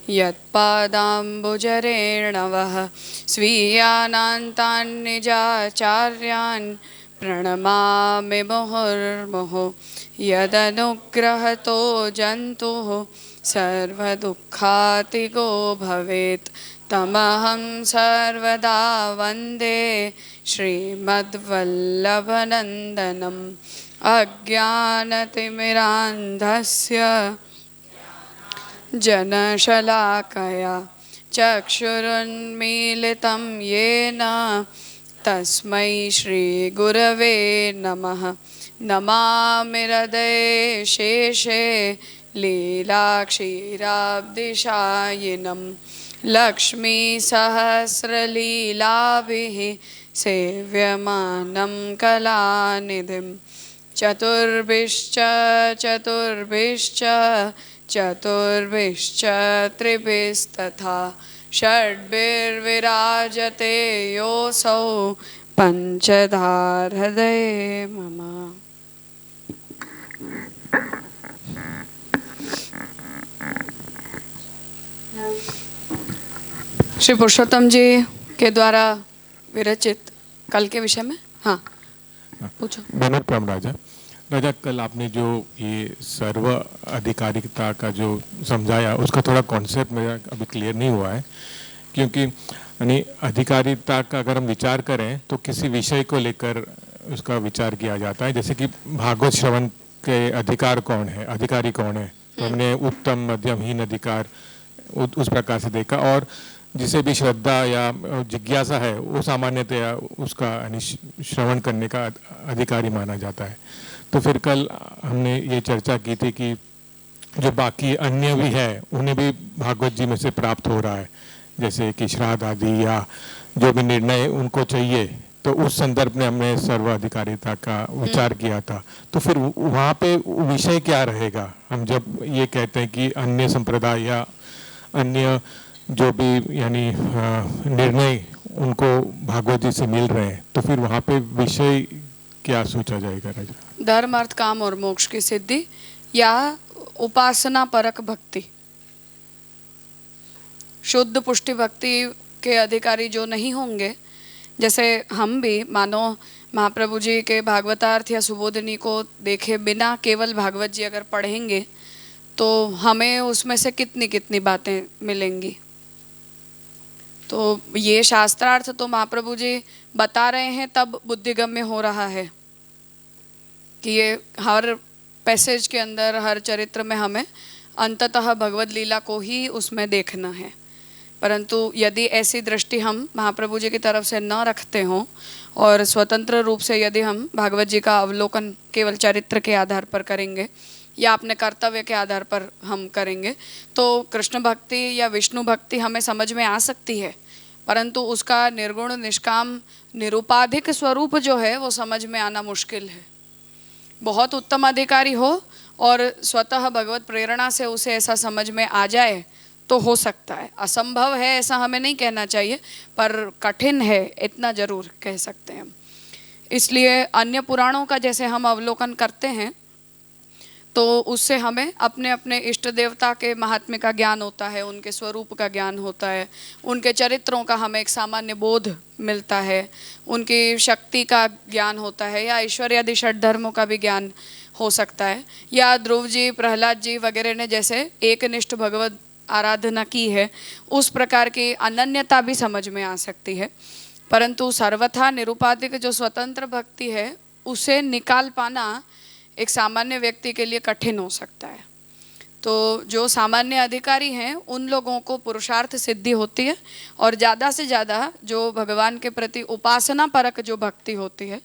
यत्पादाम्बुजरेणवः स्वीयानान्तान् निजाचार्यान् प्रणमामि मुहुर्मुहुः। यदनुग्रहतो जन्तुः सर्वदुःखातिगो भवेत् तमहं सर्वदा वन्दे श्रीमद्वल्लभनन्दनम्। अज्ञानतिमिरान्धस्य जनशलाकया चक्षुरुन्मीलितं येन तस्मै श्रीगुरवे नमः। नमामि हृदये शेषे लीलाक्षीराब्धिशायिनं लक्ष्मीसहस्रलीलाभिः सेव्यमानं कलानिधिं। चतुर्भिश्च त्रिभिस्तथा षड्भिर्विराजते योऽसौ पंचधार हृदये मम। श्री पुरुषोत्तम जी के द्वारा विरचित कल के विषय में। हाँ पूछो। विनोद प्रम राजा। कल आपने जो ये सर्व अधिकारिता का जो समझाया उसका थोड़ा कॉन्सेप्ट मेरा अभी क्लियर नहीं हुआ है, क्योंकि यानी अधिकारिता का अगर हम विचार करें तो किसी विषय को लेकर उसका विचार किया जाता है। जैसे कि भागवत श्रवण के अधिकार कौन है, अधिकारी कौन है, तो हमने उत्तम मध्यम हीन अधिकार उस प्रकार से देखा। और जिसे भी श्रद्धा या जिज्ञासा है वो सामान्यतया उसका श्रवण करने का अधिकारी माना जाता है। तो फिर कल हमने ये चर्चा की थी कि जो बाकी अन्य भी है उन्हें भी भागवत जी में से प्राप्त हो रहा है, जैसे कि श्राद्ध आदि या जो भी निर्णय उनको चाहिए, तो उस संदर्भ में हमने सर्वाधिकारिता का विचार किया था। तो फिर वहाँ पे विषय क्या रहेगा? हम जब ये कहते हैं कि अन्य संप्रदाय या अन्य जो भी यानी निर्णय उनको भागवत जी से मिल रहे हैं, तो फिर वहाँ पे विषय क्या सोचा जाएगा राजा? धर्म अर्थ काम और मोक्ष की सिद्धि या उपासना परक भक्ति। शुद्ध पुष्टि भक्ति के अधिकारी जो नहीं होंगे, जैसे हम भी मानो महाप्रभु जी के भागवतार्थ या सुबोधिनी को देखे बिना केवल भागवत जी अगर पढ़ेंगे तो हमें उसमें से कितनी कितनी बातें मिलेंगी। तो ये शास्त्रार्थ तो महाप्रभु जी बता रहे हैं, तब बुद्धिगम्य हो रहा है कि ये हर पैसेज के अंदर, हर चरित्र में हमें अंततः भगवद लीला को ही उसमें देखना है। परंतु यदि ऐसी दृष्टि हम महाप्रभु जी की तरफ से न रखते हों और स्वतंत्र रूप से यदि हम भागवत जी का अवलोकन केवल चरित्र के आधार पर करेंगे या अपने कर्तव्य के आधार पर हम करेंगे, तो कृष्ण भक्ति या विष्णु भक्ति हमें समझ में आ सकती है, परंतु उसका निर्गुण निष्काम निरुपाधिक स्वरूप जो है वो समझ में आना मुश्किल है। बहुत उत्तम अधिकारी हो और स्वतः भगवत प्रेरणा से उसे ऐसा समझ में आ जाए तो हो सकता है। असंभव है ऐसा हमें नहीं कहना चाहिए, पर कठिन है इतना जरूर कह सकते हैं। इसलिए अन्य पुराणों का जैसे हम अवलोकन करते हैं तो उससे हमें अपने अपने इष्ट देवता के महात्म्य का ज्ञान होता है, उनके स्वरूप का ज्ञान होता है, उनके चरित्रों का हमें एक सामान्य बोध मिलता है, उनकी शक्ति का ज्ञान होता है, या ऐश्वर्य आदि षड धर्मों का भी ज्ञान हो सकता है, या ध्रुव जी, प्रहलाद जी वगैरह ने जैसे एकनिष्ठ भगवत आराधना की है उस प्रकार की अनन्यता भी समझ में आ सकती है। परंतु सर्वथा निरुपाधिक जो स्वतंत्र भक्ति है उसे निकाल पाना एक सामान्य व्यक्ति के लिए कठिन हो सकता है। तो जो सामान्य अधिकारी हैं उन लोगों को पुरुषार्थ सिद्धि होती है, और ज़्यादा से ज़्यादा जो भगवान के प्रति उपासना परक जो भक्ति होती है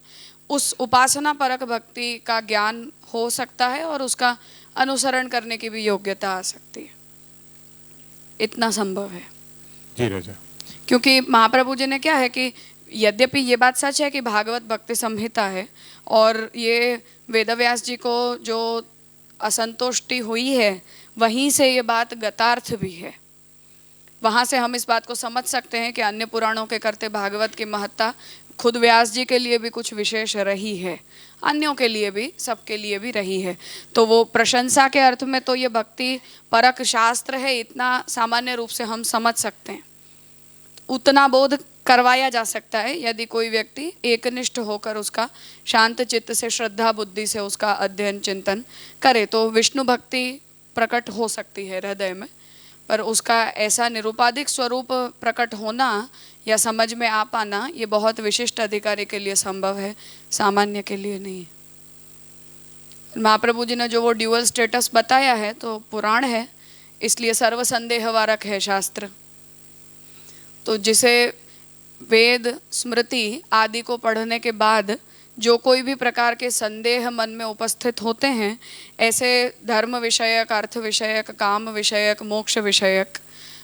उस उपासना परक भक्ति का ज्ञान हो सकता है और उसका अनुसरण करने की भी योग्यता आ सकती है। इतना संभव है जी राजा। क्योंकि महाप्रभु जी ने क्या है कि यद्यपि ये बात सच है कि भागवत भक्ति संहिता है और ये वेदव्यास जी को जो असंतुष्टि हुई है वहीं से ये बात गतार्थ भी है। वहाँ से हम इस बात को समझ सकते हैं कि अन्य पुराणों के करते भागवत की महत्ता खुद व्यास जी के लिए भी कुछ विशेष रही है, अन्यों के लिए भी, सबके लिए भी रही है। तो वो प्रशंसा के अर्थ में तो ये भक्ति परक शास्त्र है, इतना सामान्य रूप से हम समझ सकते हैं, उतना बोध करवाया जा सकता है यदि कोई व्यक्ति एकनिष्ठ होकर उसका शांत चित्त से, श्रद्धा बुद्धि से उसका अध्ययन चिंतन करे, तो विष्णु भक्ति प्रकट हो सकती है हृदय में। पर उसका ऐसा निरुपाधिक स्वरूप प्रकट होना या समझ में आ पाना ये बहुत विशिष्ट अधिकारी के लिए संभव है, सामान्य के लिए नहीं। महाप्रभु जी ने जो वो ड्यूअल स्टेटस बताया है तो पुराण है, इसलिए सर्व संदेहवारक है शास्त्र। तो जिसे वेद स्मृति आदि को पढ़ने के बाद जो कोई भी प्रकार के संदेह मन में उपस्थित होते हैं, ऐसे धर्म विषयक, अर्थ विषयक, काम विषयक, मोक्ष विषयक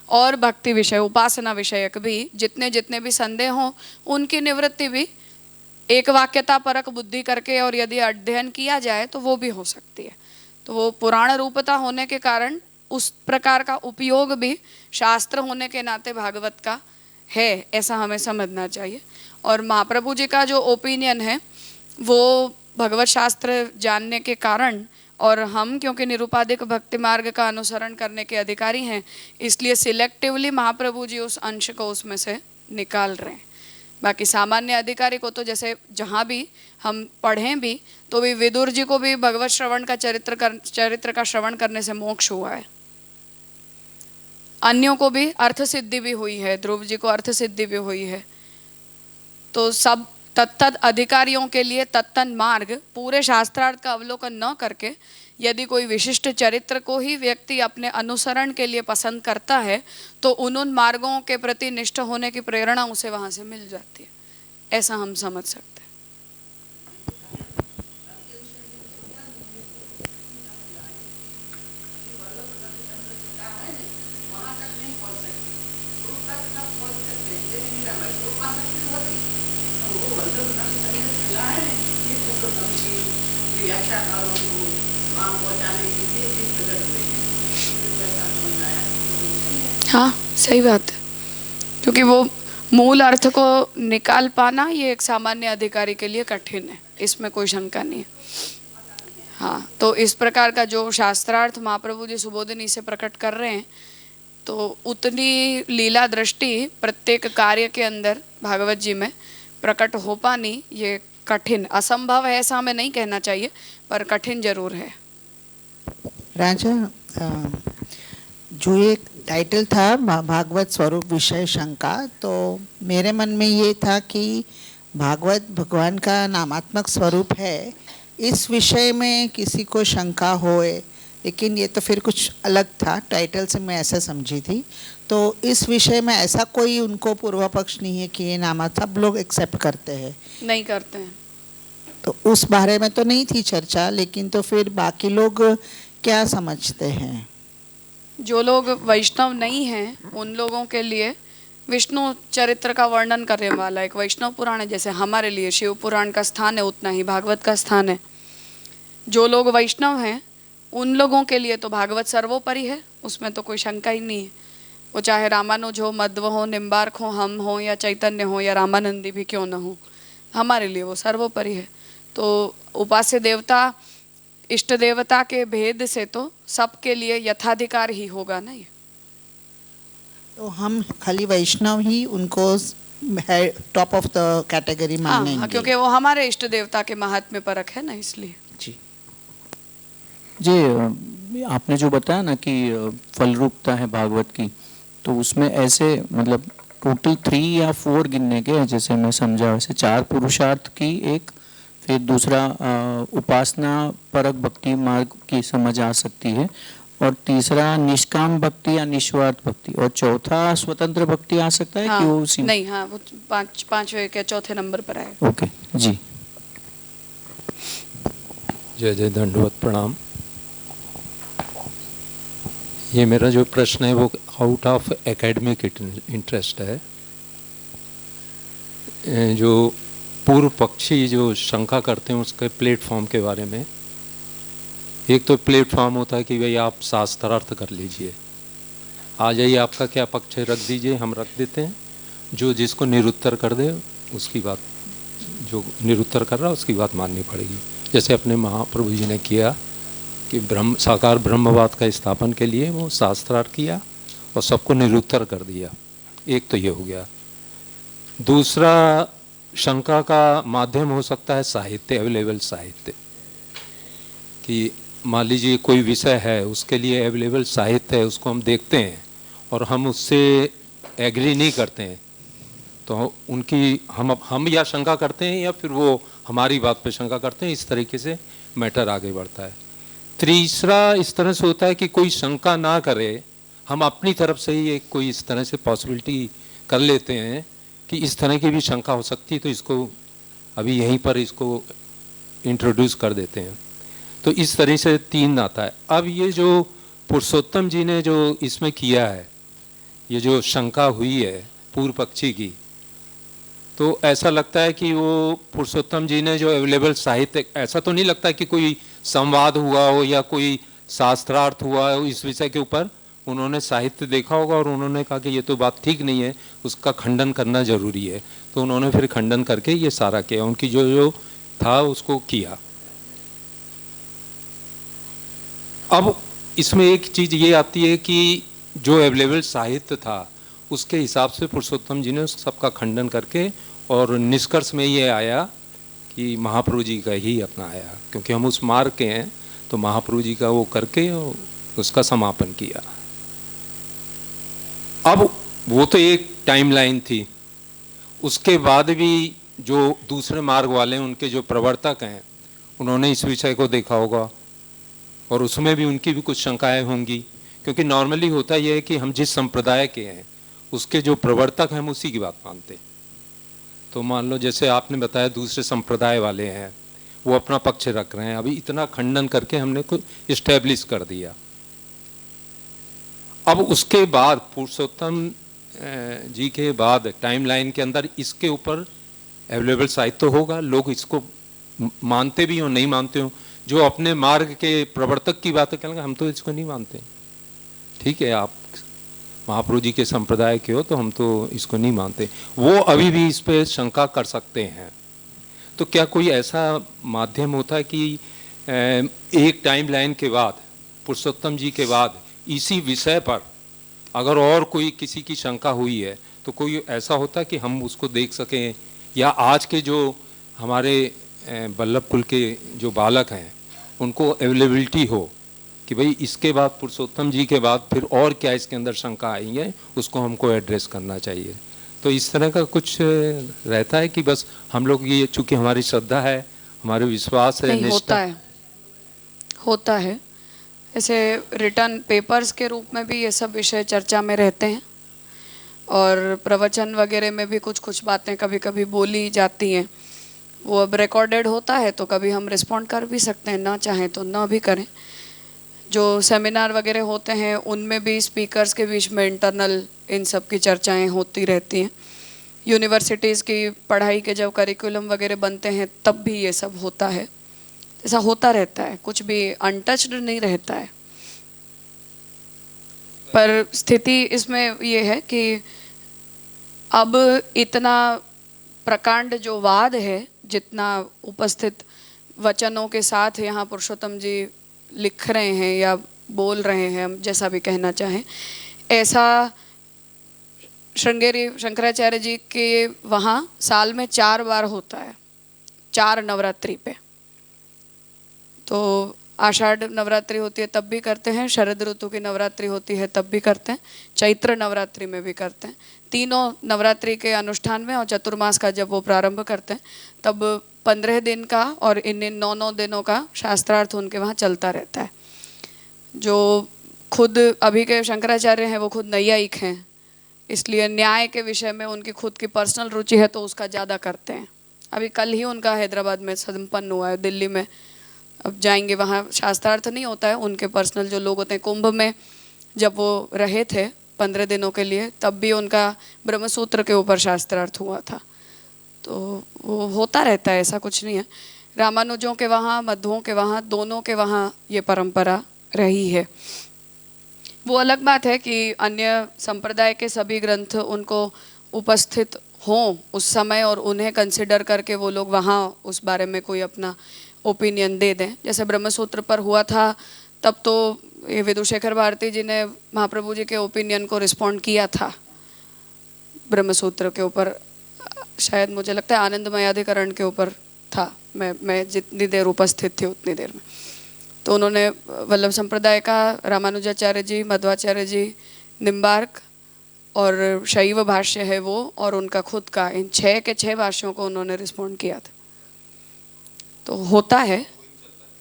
और भक्ति विषय, उपासना विषयक भी जितने जितने भी संदेह हों, उनकी निवृत्ति भी एक वाक्यता परक बुद्धि करके और यदि अध्ययन किया जाए तो वो भी हो सकती है। तो वो पुराण रूपता होने के कारण उस प्रकार का उपयोग भी शास्त्र होने के नाते भागवत का है, ऐसा हमें समझना चाहिए। और महाप्रभु जी का जो ओपिनियन है वो भगवत शास्त्र जानने के कारण, और हम क्योंकि निरुपाधिक भक्ति मार्ग का अनुसरण करने के अधिकारी हैं, इसलिए सिलेक्टिवली महाप्रभु जी उस अंश को उसमें से निकाल रहे हैं। बाकी सामान्य अधिकारी को तो जैसे जहाँ भी हम पढ़ें भी तो भी विदुर जी को भी भगवत श्रवण का चरित्र का श्रवण करने से मोक्ष हुआ है, अन्यों को भी अर्थ सिद्धि भी हुई है, ध्रुव जी को अर्थ सिद्धि भी हुई है। तो सब तत्तद अधिकारियों के लिए तत्तन मार्ग, पूरे शास्त्रार्थ का अवलोकन न करके यदि कोई विशिष्ट चरित्र को ही व्यक्ति अपने अनुसरण के लिए पसंद करता है तो उन मार्गों के प्रति निष्ठ होने की प्रेरणा उसे वहाँ से मिल जाती है, ऐसा हम समझ सकते हैं। हाँ सही बात है, क्योंकि वो मूल अर्थ को निकाल पाना ये एक सामान्य अधिकारी के लिए कठिन है, इसमें कोई शंका नहीं है। हाँ, तो इस प्रकार का जो शास्त्रार्थ महाप्रभु जी सुबोधिनी से प्रकट कर रहे हैं, तो उतनी लीला दृष्टि प्रत्येक कार्य के अंदर भागवत जी में प्रकट हो पानी ये कठिन, असंभव है ऐसा हमें नहीं कहना चाहिए, पर कठिन जरूर है। राजा, जो एक टाइटल था भागवत स्वरूप विषय शंका, तो मेरे मन में ये था कि भागवत भगवान का नामात्मक स्वरूप है, इस विषय में किसी को शंका होए, लेकिन ये तो फिर कुछ अलग था, टाइटल से मैं ऐसा समझी थी। तो इस विषय में ऐसा कोई उनको पूर्व पक्ष नहीं है कि ये नामा सब लोग एक्सेप्ट करते हैं? नहीं करते हैं। तो उस बारे में तो नहीं थी चर्चा, लेकिन तो फिर बाकी लोग क्या समझते हैं? जो लोग वैष्णव नहीं हैं उन लोगों के लिए विष्णु चरित्र का वर्णन करने वाला एक वैष्णव पुराण है, जैसे हमारे लिए शिव पुराण का स्थान है उतना ही भागवत का स्थान है। जो लोग वैष्णव हैं उन लोगों के लिए तो भागवत सर्वोपरि है, उसमें तो कोई शंका ही नहीं है। वो चाहे रामानुज हो, मध्व हो, निम्बार्क हो, हम हो या चैतन्य हो या रामानंदी भी क्यों न हो, हमारे लिए वो सर्वोपरि है। तो उपास्य देवता इष्ट देवता के भेद से तो सबके लिए यथाधिकार ही होगा ना ये। तो हम खाली वैष्णव ही उनको है टॉप ऑफ द कैटेगरी मानेंगे? हाँ, क्योंकि वो हमारे इष्ट देवता के महात्म्य परक है ना, इसलिए। जी, आपने जो बताया ना कि फल रूपता है भागवत की, तो उसमें ऐसे मतलब टोटल 3 या 4 गिनने के, जैसे मैं समझा वैसे 4 पुरुषार्थ की, एक फिर दूसरा उपासना परक भक्ति मार्ग की समझ आ सकती है, और तीसरा निष्काम भक्ति या निस्वार्थ भक्ति, और चौथा स्वतंत्र भक्ति आ सकता है। हाँ, कि वो उसी नहीं, हाँ वो पांचवें के चौथे नंबर पर आएगा। ओके जी। जय जय, दंडवत प्रणाम। ये मेरा जो प्रश्न है वो आउट ऑफ एकेडमिक इंटरेस्ट है। जो पूर्व पक्षी जो शंका करते हैं उसके प्लेटफॉर्म के बारे में, एक तो प्लेटफॉर्म होता है कि भाई आप शास्त्रार्थ कर लीजिए, आ जाइए, आपका क्या पक्ष है रख दीजिए, हम रख देते हैं, जो जिसको निरुत्तर कर दे उसकी बात जो निरुत्तर कर रहा है उसकी बात माननी पड़ेगी। जैसे अपने महाप्रभु जी ने किया कि साकार ब्रह्मवाद का स्थापन के लिए वो शास्त्रार्थ किया और सबको निरुत्तर कर दिया। एक तो ये हो गया। दूसरा, शंका का माध्यम हो सकता है साहित्य, अवेलेबल साहित्य, कि मान लीजिए कोई विषय है, उसके लिए अवेलेबल साहित्य है, उसको हम देखते हैं और हम उससे एग्री नहीं करते हैं, तो उनकी हम या शंका करते हैं या फिर वो हमारी बात पे शंका करते हैं। इस तरीके से मैटर आगे बढ़ता है। तीसरा इस तरह से होता है कि कोई शंका ना करे, हम अपनी तरफ से ही एक कोई इस तरह से पॉसिबिलिटी कर लेते हैं कि इस तरह की भी शंका हो सकती है, तो इसको अभी यहीं पर इसको इंट्रोड्यूस कर देते हैं। तो इस तरह से 3 आता है। अब ये जो पुरुषोत्तम जी ने जो इसमें किया है, ये जो शंका हुई है पूर्व पक्षी की, तो ऐसा लगता है कि वो पुरुषोत्तम जी ने जो अवेलेबल साहित्य, ऐसा तो नहीं लगता कि कोई संवाद हुआ हो या कोई शास्त्रार्थ हुआ हो इस विषय के ऊपर, उन्होंने साहित्य देखा होगा और उन्होंने कहा कि ये तो बात ठीक नहीं है, उसका खंडन करना जरूरी है। तो उन्होंने फिर खंडन करके ये सारा किया, उनकी जो जो था उसको किया। अब इसमें एक चीज ये आती है कि जो अवेलेबल साहित्य था उसके हिसाब से पुरुषोत्तम जी ने उस सबका खंडन करके और निष्कर्ष में ये आया कि महाप्रभु जी का ही अपनाया, क्योंकि हम उस मार्ग के हैं, तो महाप्रभु जी का वो करके उसका समापन किया। अब वो तो एक टाइमलाइन थी। उसके बाद भी जो दूसरे मार्ग वाले हैं, उनके जो प्रवर्तक हैं, उन्होंने इस विषय को देखा होगा और उसमें भी उनकी भी कुछ शंकाएं होंगी, क्योंकि नॉर्मली होता यह है कि हम जिस संप्रदाय के हैं उसके जो प्रवर्तक हैं हम उसी की बात मानते हैं। तो मान लो जैसे आपने बताया दूसरे संप्रदाय वाले हैं, वो अपना पक्ष रख रहे हैं, अभी इतना खंडन करके हमने कुछ इस्टेब्लिश कर दिया। अब उसके बाद पुरुषोत्तम जी के बाद टाइमलाइन के अंदर इसके ऊपर अवेलेबल साहित्य तो होगा, लोग इसको मानते भी हो नहीं मानते हो। जो अपने मार्ग के प्रवर्तक की बात करेंगे, हम तो इसको नहीं मानते, ठीक है, आप महाप्रभु जी के संप्रदाय के हो तो हम तो इसको नहीं मानते, वो अभी भी इस पे शंका कर सकते हैं। तो क्या कोई ऐसा माध्यम होता है कि एक टाइमलाइन के बाद, पुरुषोत्तम जी के बाद इसी विषय पर अगर और कोई किसी की शंका हुई है तो कोई ऐसा होता है कि हम उसको देख सकें, या आज के जो हमारे बल्लभ कुल के जो बालक हैं उनको अवेलेबिलिटी हो कि भाई इसके बाद पुरुषोत्तम जी के बाद फिर और क्या इसके अंदर शंका आई है, उसको हमको एड्रेस करना चाहिए। तो इस तरह का कुछ रहता है कि बस हम लोग ये, चूंकि हमारी श्रद्धा है, हमारे विश्वास है, नहीं, होता है ऐसे रिटर्न पेपर्स के रूप में भी ये सब विषय चर्चा में रहते हैं और प्रवचन वगैरह में भी कुछ कुछ बातें कभी कभी बोली जाती हैं। वो अब रिकॉर्डेड होता है तो कभी हम रिस्पॉन्ड कर भी सकते हैं, ना चाहें तो ना भी करें। जो सेमिनार वगैरह होते हैं उनमें भी स्पीकर्स के बीच में इंटरनल इन सब की चर्चाएं होती रहती हैं। यूनिवर्सिटीज़ की पढ़ाई के जब करिकुलम वगैरह बनते हैं तब भी ये सब होता है। ऐसा होता रहता है, कुछ भी अनटच्ड नहीं रहता है। पर स्थिति इसमें ये है कि अब इतना प्रकांड जो वाद है, जितना उपस्थित वचनों के साथ यहाँ पुरुषोत्तम जी लिख रहे हैं या बोल रहे हैं, हम जैसा भी कहना चाहें, ऐसा श्रृंगेरी शंकराचार्य जी के वहाँ साल में 4 बार होता है, 4 नवरात्रि पे। तो आषाढ़ नवरात्रि होती है तब भी करते हैं, शरद ऋतु की नवरात्रि होती है तब भी करते हैं, चैत्र नवरात्रि में भी करते हैं। तीनों नवरात्रि के अनुष्ठान में और चतुर्मास का जब वो प्रारंभ करते हैं तब 15 दिन का और इन 9 दिनों का शास्त्रार्थ उनके वहाँ चलता रहता है। जो खुद अभी के शंकराचार्य हैं वो खुद नैयायिक हैं, इसलिए न्याय के विषय में उनकी खुद की पर्सनल रुचि है तो उसका ज़्यादा करते हैं। अभी कल ही उनका हैदराबाद में संपन्न हुआ है, दिल्ली में अब जाएंगे, वहाँ शास्त्रार्थ नहीं होता है, उनके पर्सनल जो लोग होते हैं। कुंभ में जब वो रहे थे 15 दिनों के लिए तब भी उनका ब्रह्मसूत्र के ऊपर शास्त्रार्थ हुआ था। तो वो होता रहता है, ऐसा कुछ नहीं है। रामानुजों के वहाँ, मध्वों के वहाँ, दोनों के वहाँ ये परंपरा रही है। वो अलग बात है कि अन्य संप्रदाय के सभी ग्रंथ उनको उपस्थित हों उस समय और उन्हें कंसिडर करके वो लोग वहाँ उस बारे में कोई अपना ओपिनियन दे दें। जैसे ब्रह्मसूत्र पर हुआ था तब तो ये विदुशेखर भारती जी ने महाप्रभु जी के ओपिनियन को रिस्पॉन्ड किया था ब्रह्मसूत्र के ऊपर, शायद मुझे लगता है आनंदमय अधिकरण के ऊपर था, मैं जितनी देर उपस्थित थी उतनी देर में। तो उन्होंने वल्लभ संप्रदाय का, रामानुजाचार्य जी, मध्वाचार्य जी, निम्बार्क और शैव भाष्य है वो, और उनका खुद का, इन 6 के 6 भाष्यों को उन्होंने रिस्पॉन्ड किया था। तो होता है,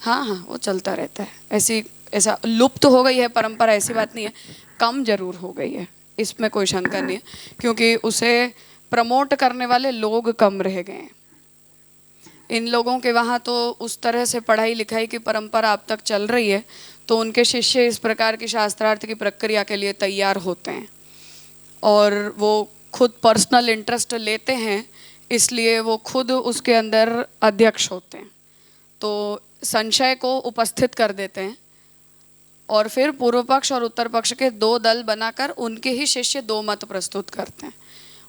हाँ हाँ, वो चलता रहता है। ऐसा लुप्त हो गई है परंपरा ऐसी बात नहीं है, कम जरूर हो गई है, इसमें कोई शंका नहीं है, क्योंकि उसे प्रमोट करने वाले लोग कम रह गए हैं। इन लोगों के वहाँ तो उस तरह से पढ़ाई लिखाई की परंपरा अब तक चल रही है, तो उनके शिष्य इस प्रकार की शास्त्रार्थ की प्रक्रिया के लिए तैयार होते हैं और वो खुद पर्सनल इंटरेस्ट लेते हैं, इसलिए वो खुद उसके अंदर अध्यक्ष होते हैं। तो संशय को उपस्थित कर देते हैं और फिर पूर्व पक्ष और उत्तर पक्ष के 2 दल बनाकर उनके ही शिष्य 2 मत प्रस्तुत करते हैं,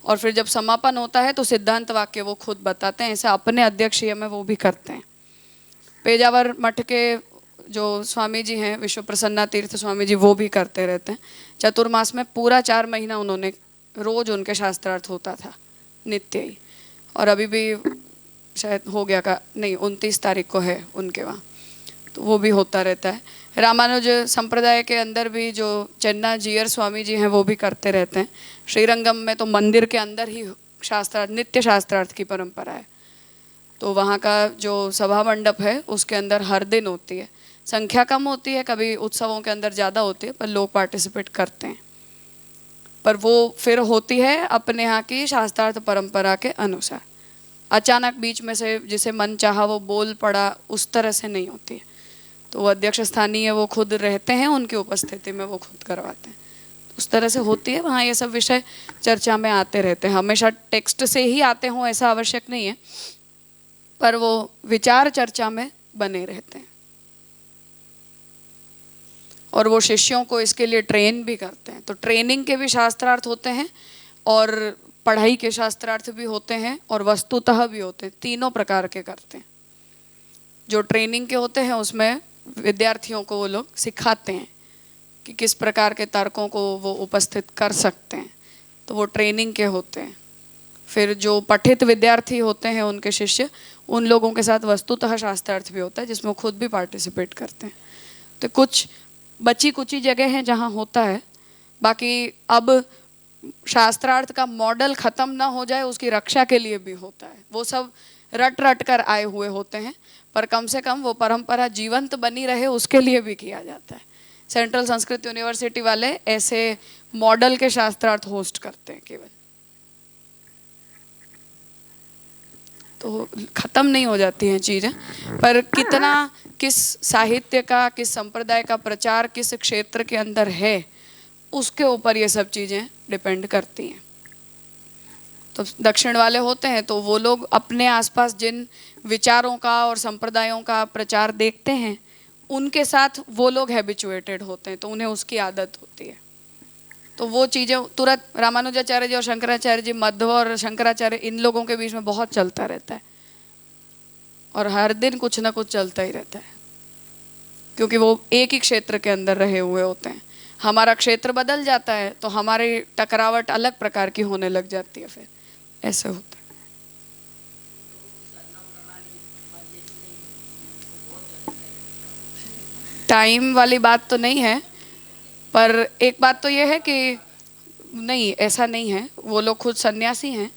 और फिर जब समापन होता है तो सिद्धांत वाक्य वो खुद बताते हैं। ऐसा अपने अध्यक्षीय में वो भी करते हैं। पेजावर मठ के जो स्वामी जी हैं, विश्व प्रसन्ना तीर्थ स्वामी जी, वो भी करते रहते हैं। चतुर्मास में पूरा 4 महीना उन्होंने रोज उनके शास्त्रार्थ होता था नित्य ही, और अभी भी शायद हो गया का नहीं, 29 तारीख को है उनके वहाँ, तो वो भी होता रहता है। रामानुज संप्रदाय के अंदर भी जो चन्ना जीयर स्वामी जी हैं वो भी करते रहते हैं। श्रीरंगम में तो मंदिर के अंदर ही शास्त्रार्थ, नित्य शास्त्रार्थ की परंपरा है, तो वहाँ का जो सभा मंडप है उसके अंदर हर दिन होती है। संख्या कम होती है, कभी उत्सवों के अंदर ज़्यादा होती है, पर लोग पार्टिसिपेट करते हैं। पर वो फिर होती है अपने यहाँ की शास्त्रार्थ परंपरा के अनुसार। अचानक बीच में से जिसे मन चाहा वो बोल पड़ा, उस तरह से नहीं होती है। तो वो अध्यक्ष स्थानीय वो खुद रहते हैं, उनकी उपस्थिति में वो खुद करवाते हैं, उस तरह से होती है। वहाँ ये सब विषय चर्चा में आते रहते हैं। हमेशा टेक्स्ट से ही आते हों ऐसा आवश्यक नहीं है, पर वो विचार चर्चा में बने रहते हैं और वो शिष्यों को इसके लिए ट्रेन भी करते हैं। तो ट्रेनिंग के भी शास्त्रार्थ होते हैं और पढ़ाई के शास्त्रार्थ भी होते हैं और वस्तुतः भी होते हैं, तीनों प्रकार के करते हैं। जो ट्रेनिंग के होते हैं उसमें विद्यार्थियों को वो लोग सिखाते हैं कि किस प्रकार के तर्कों को वो उपस्थित कर सकते हैं, तो वो ट्रेनिंग के होते हैं। फिर जो पठित विद्यार्थी होते हैं उनके शिष्य, उन लोगों के साथ वस्तुतः शास्त्रार्थ भी होता है जिसमें खुद भी पार्टिसिपेट करते हैं। तो कुछ बची कुची जगह हैं जहाँ होता है, बाकी अब शास्त्रार्थ का मॉडल ख़त्म ना हो जाए उसकी रक्षा के लिए भी होता है। वो सब रट रट कर आए हुए होते हैं, पर कम से कम वो परंपरा जीवंत बनी रहे उसके लिए भी किया जाता है। सेंट्रल संस्कृत यूनिवर्सिटी वाले ऐसे मॉडल के शास्त्रार्थ होस्ट करते हैं केवल, तो ख़त्म नहीं हो जाती हैं चीज़ें, पर कितना किस साहित्य का, किस संप्रदाय का प्रचार किस क्षेत्र के अंदर है, उसके ऊपर ये सब चीज़ें डिपेंड करती हैं। तो दक्षिण वाले होते हैं तो वो लोग अपने आसपास जिन विचारों का और संप्रदायों का प्रचार देखते हैं उनके साथ वो लोग हैबिचुएटेड होते हैं, तो उन्हें उसकी आदत होती है। तो वो चीज़ें तुरंत रामानुजाचार्य जी और शंकराचार्य जी, मध्व और शंकराचार्य, इन लोगों के बीच में बहुत चलता रहता है और हर दिन कुछ ना कुछ चलता ही रहता है, क्योंकि वो एक ही क्षेत्र के अंदर रहे हुए होते हैं। हमारा क्षेत्र बदल जाता है तो हमारी टकरावट अलग प्रकार की होने लग जाती है, फिर ऐसे होता है। टाइम वाली बात तो नहीं है, पर एक बात तो ये है कि नहीं, ऐसा नहीं है। वो लोग खुद सन्यासी हैं,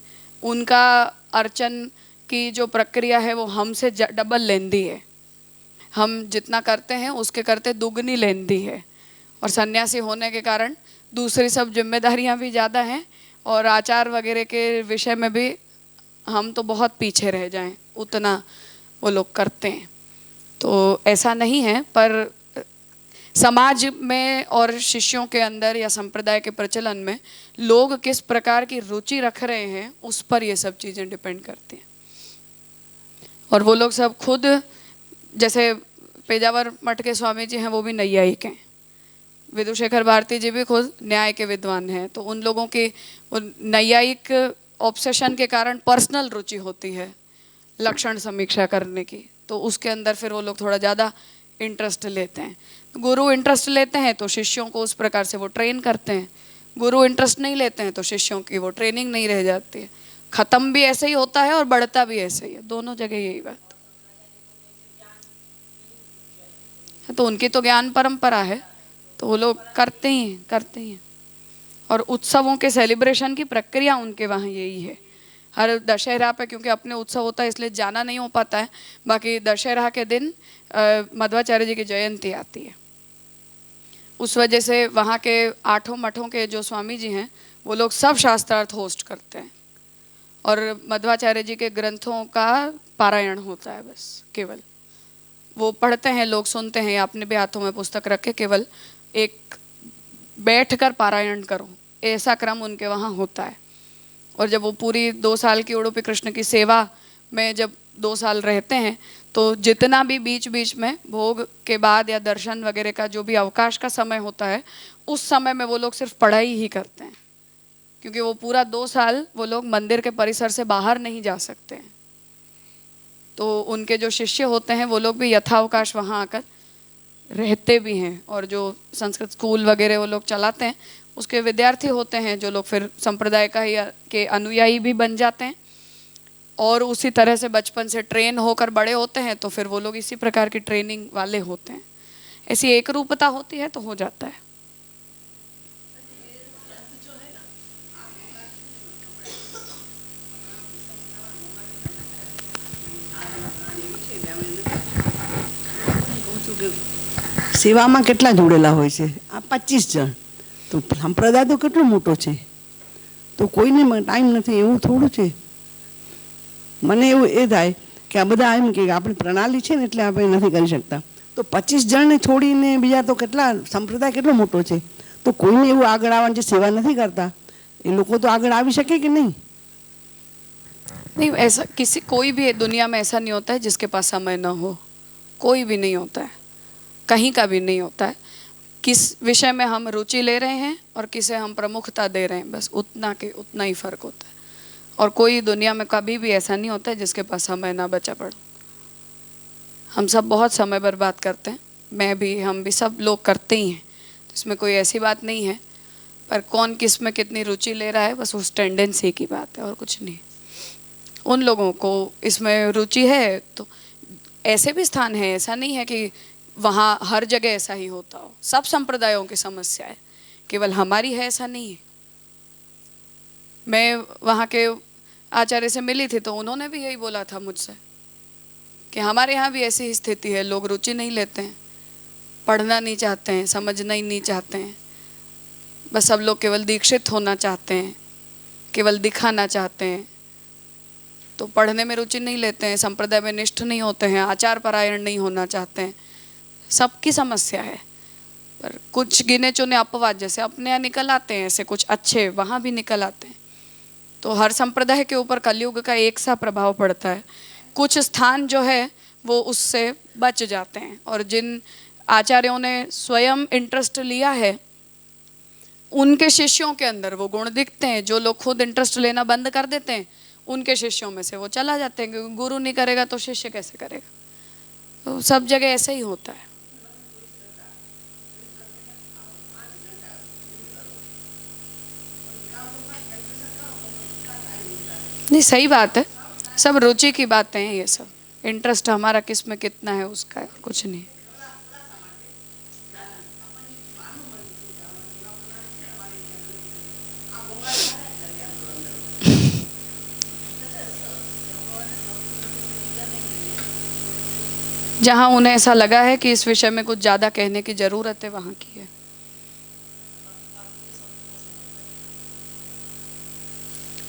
उनका अर्चन की जो प्रक्रिया है वो हमसे डबल लेंदी है। हम जितना करते हैं उसके करते दुगनी लेंदी है, और सन्यासी होने के कारण दूसरी सब जिम्मेदारियां भी ज़्यादा हैं और आचार वगैरह के विषय में भी हम तो बहुत पीछे रह जाएं, उतना वो लोग करते हैं। तो ऐसा नहीं है, पर समाज में और शिष्यों के अंदर या संप्रदाय के प्रचलन में लोग किस प्रकार की रुचि रख रहे हैं उस पर ये सब चीज़ें डिपेंड करती हैं। और वो लोग सब खुद, जैसे पेजावर मठ के स्वामी जी हैं वो भी नैयायिक हैं, विदुशेखर भारती जी भी खुद न्याय के विद्वान हैं, तो उन लोगों की नैयायिक ऑब्सेशन के कारण पर्सनल रुचि होती है लक्षण समीक्षा करने की, तो उसके अंदर फिर वो लोग थोड़ा ज़्यादा इंटरेस्ट लेते हैं। गुरु इंटरेस्ट लेते हैं तो शिष्यों को उस प्रकार से वो ट्रेन करते हैं, गुरु इंटरेस्ट नहीं लेते हैं तो शिष्यों की वो ट्रेनिंग नहीं रह जाती है। ख़त्म भी ऐसे ही होता है और बढ़ता भी ऐसे ही है, दोनों जगह यही बात। तो उनकी तो ज्ञान परंपरा है तो वो लोग करते ही हैं। और उत्सवों के सेलिब्रेशन की प्रक्रिया उनके वहाँ यही है। हर दशहरा पे क्योंकि अपने उत्सव होता है इसलिए जाना नहीं हो पाता है, बाकी दशहरा के दिन मध्वाचार्य जी की जयंती आती है, उस वजह से वहाँ के 8 मठों के जो स्वामी जी हैं वो लोग सब शास्त्रार्थ होस्ट करते हैं और मध्वाचार्य जी के ग्रंथों का पारायण होता है। बस केवल वो पढ़ते हैं, लोग सुनते हैं, आपने भी हाथों में पुस्तक रखे, केवल एक बैठकर पारायण करो, ऐसा क्रम उनके वहाँ होता है। और जब वो पूरी 2 साल की उडुपी कृष्ण की सेवा में जब 2 साल रहते हैं तो जितना भी बीच बीच में भोग के बाद या दर्शन वगैरह का जो भी अवकाश का समय होता है उस समय में वो लोग सिर्फ पढ़ाई ही करते हैं, क्योंकि वो पूरा 2 साल वो लोग मंदिर के परिसर से बाहर नहीं जा सकते हैं। तो उनके जो शिष्य होते हैं वो लोग भी यथावकाश वहाँ आकर रहते भी हैं, और जो संस्कृत स्कूल वगैरह वो लोग चलाते हैं उसके विद्यार्थी होते हैं जो लोग फिर संप्रदाय का ही के अनुयायी भी बन जाते हैं और उसी तरह से बचपन से ट्रेन होकर बड़े होते हैं, तो फिर वो लोग इसी प्रकार की ट्रेनिंग वाले होते हैं। ऐसी एक रूपता होती है तो हो जाता है। સેવામાં કેટલા જોડેલા હોય છે? આ 25 જણ, તો સંપ્રદાય તો કેટલો મોટો છે, તો કોઈને ટાઈમ નથી એવું થોડું છે. મને એવું એ થાય કે આ બધા એમ કે આપણી પ્રણાલી છે ને એટલે આપણે નથી કરી શકતા, તો 25 જણને છોડીને બીજા તો કેટલા, સંપ્રદાય કેટલો મોટો છે, તો કોઈને એવું આગળ આવવાની જે સેવા નથી કરતા એ લોકો તો આગળ આવી શકે કે નહીં? नहीं, ऐसा कोई भी दुनिया में ऐसा नहीं होता है जिसके पास समय न हो, कोई भी नहीं होता है, कहीं का भी नहीं होता है। किस विषय में हम रुचि ले रहे हैं और किसे हम प्रमुखता दे रहे हैं, बस उतना ही फर्क होता है। और कोई दुनिया में कभी भी ऐसा नहीं होता है जिसके पास समय ना बचा पड़ो। हम सब बहुत समय बर्बाद करते हैं, मैं भी, हम भी, सब लोग करते ही हैं, इसमें कोई ऐसी बात नहीं है। पर कौन किस में कितनी रुचि ले रहा है, बस उस टेंडेंसी की बात है और कुछ नहीं। उन लोगों को इसमें रुचि है तो ऐसे भी स्थान है, ऐसा नहीं है कि वहाँ हर जगह ऐसा ही होता हो। सब संप्रदायों की समस्या है, केवल हमारी है ऐसा नहीं है। मैं वहाँ के आचार्य से मिली थी तो उन्होंने भी यही बोला था मुझसे कि हमारे यहाँ भी ऐसी ही स्थिति है, लोग रुचि नहीं लेते हैं, पढ़ना नहीं चाहते हैं, समझना ही नहीं चाहते हैं, बस सब लोग केवल दीक्षित होना चाहते हैं, केवल दिखाना चाहते हैं, तो पढ़ने में रुचि नहीं लेते हैं, संप्रदाय में निष्ठ नहीं होते हैं, आचार परायण नहीं होना चाहते हैं। सबकी समस्या है, पर कुछ गिने चुने अपवाद जैसे अपने यहाँ निकल आते हैं, ऐसे कुछ अच्छे वहाँ भी निकल आते हैं। तो हर संप्रदाय के ऊपर कलयुग का एक सा प्रभाव पड़ता है। कुछ स्थान जो है वो उससे बच जाते हैं, और जिन आचार्यों ने स्वयं इंटरेस्ट लिया है उनके शिष्यों के अंदर वो गुण दिखते हैं। जो लोग खुद इंटरेस्ट लेना बंद कर देते हैं उनके शिष्यों में से वो चला जाते हैं, क्योंकि गुरु नहीं करेगा तो शिष्य कैसे करेगा। तो सब जगह ऐसे ही होता है। नहीं, सही बात है, सब रुचि की बातें हैं, ये सब इंटरेस्ट हमारा किस में कितना है उसका है, कुछ नहीं। जहाँ उन्हें ऐसा लगा है कि इस विषय में कुछ ज़्यादा कहने की ज़रूरत है, वहाँ की है।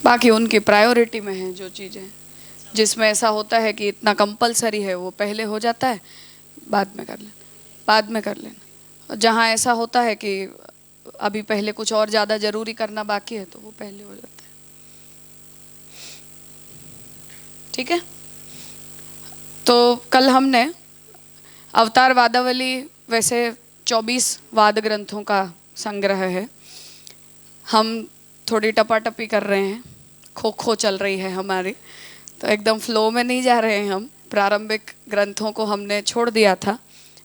बाकी उनकी प्रायोरिटी में है जो चीज़ें, जिसमें ऐसा होता है कि इतना कंपलसरी है वो पहले हो जाता है, बाद में कर लेना। और जहाँ ऐसा होता है कि अभी पहले कुछ और ज़्यादा ज़रूरी करना बाकी है तो वो पहले हो जाता है। ठीक है, तो कल हमने अवतार वादावली, वैसे 24 वाद ग्रंथों का संग्रह है, हम थोड़ी टपाटपी कर रहे हैं, खो खो चल रही है हमारी, तो एकदम फ्लो में नहीं जा रहे हैं हम। प्रारंभिक ग्रंथों को हमने छोड़ दिया था,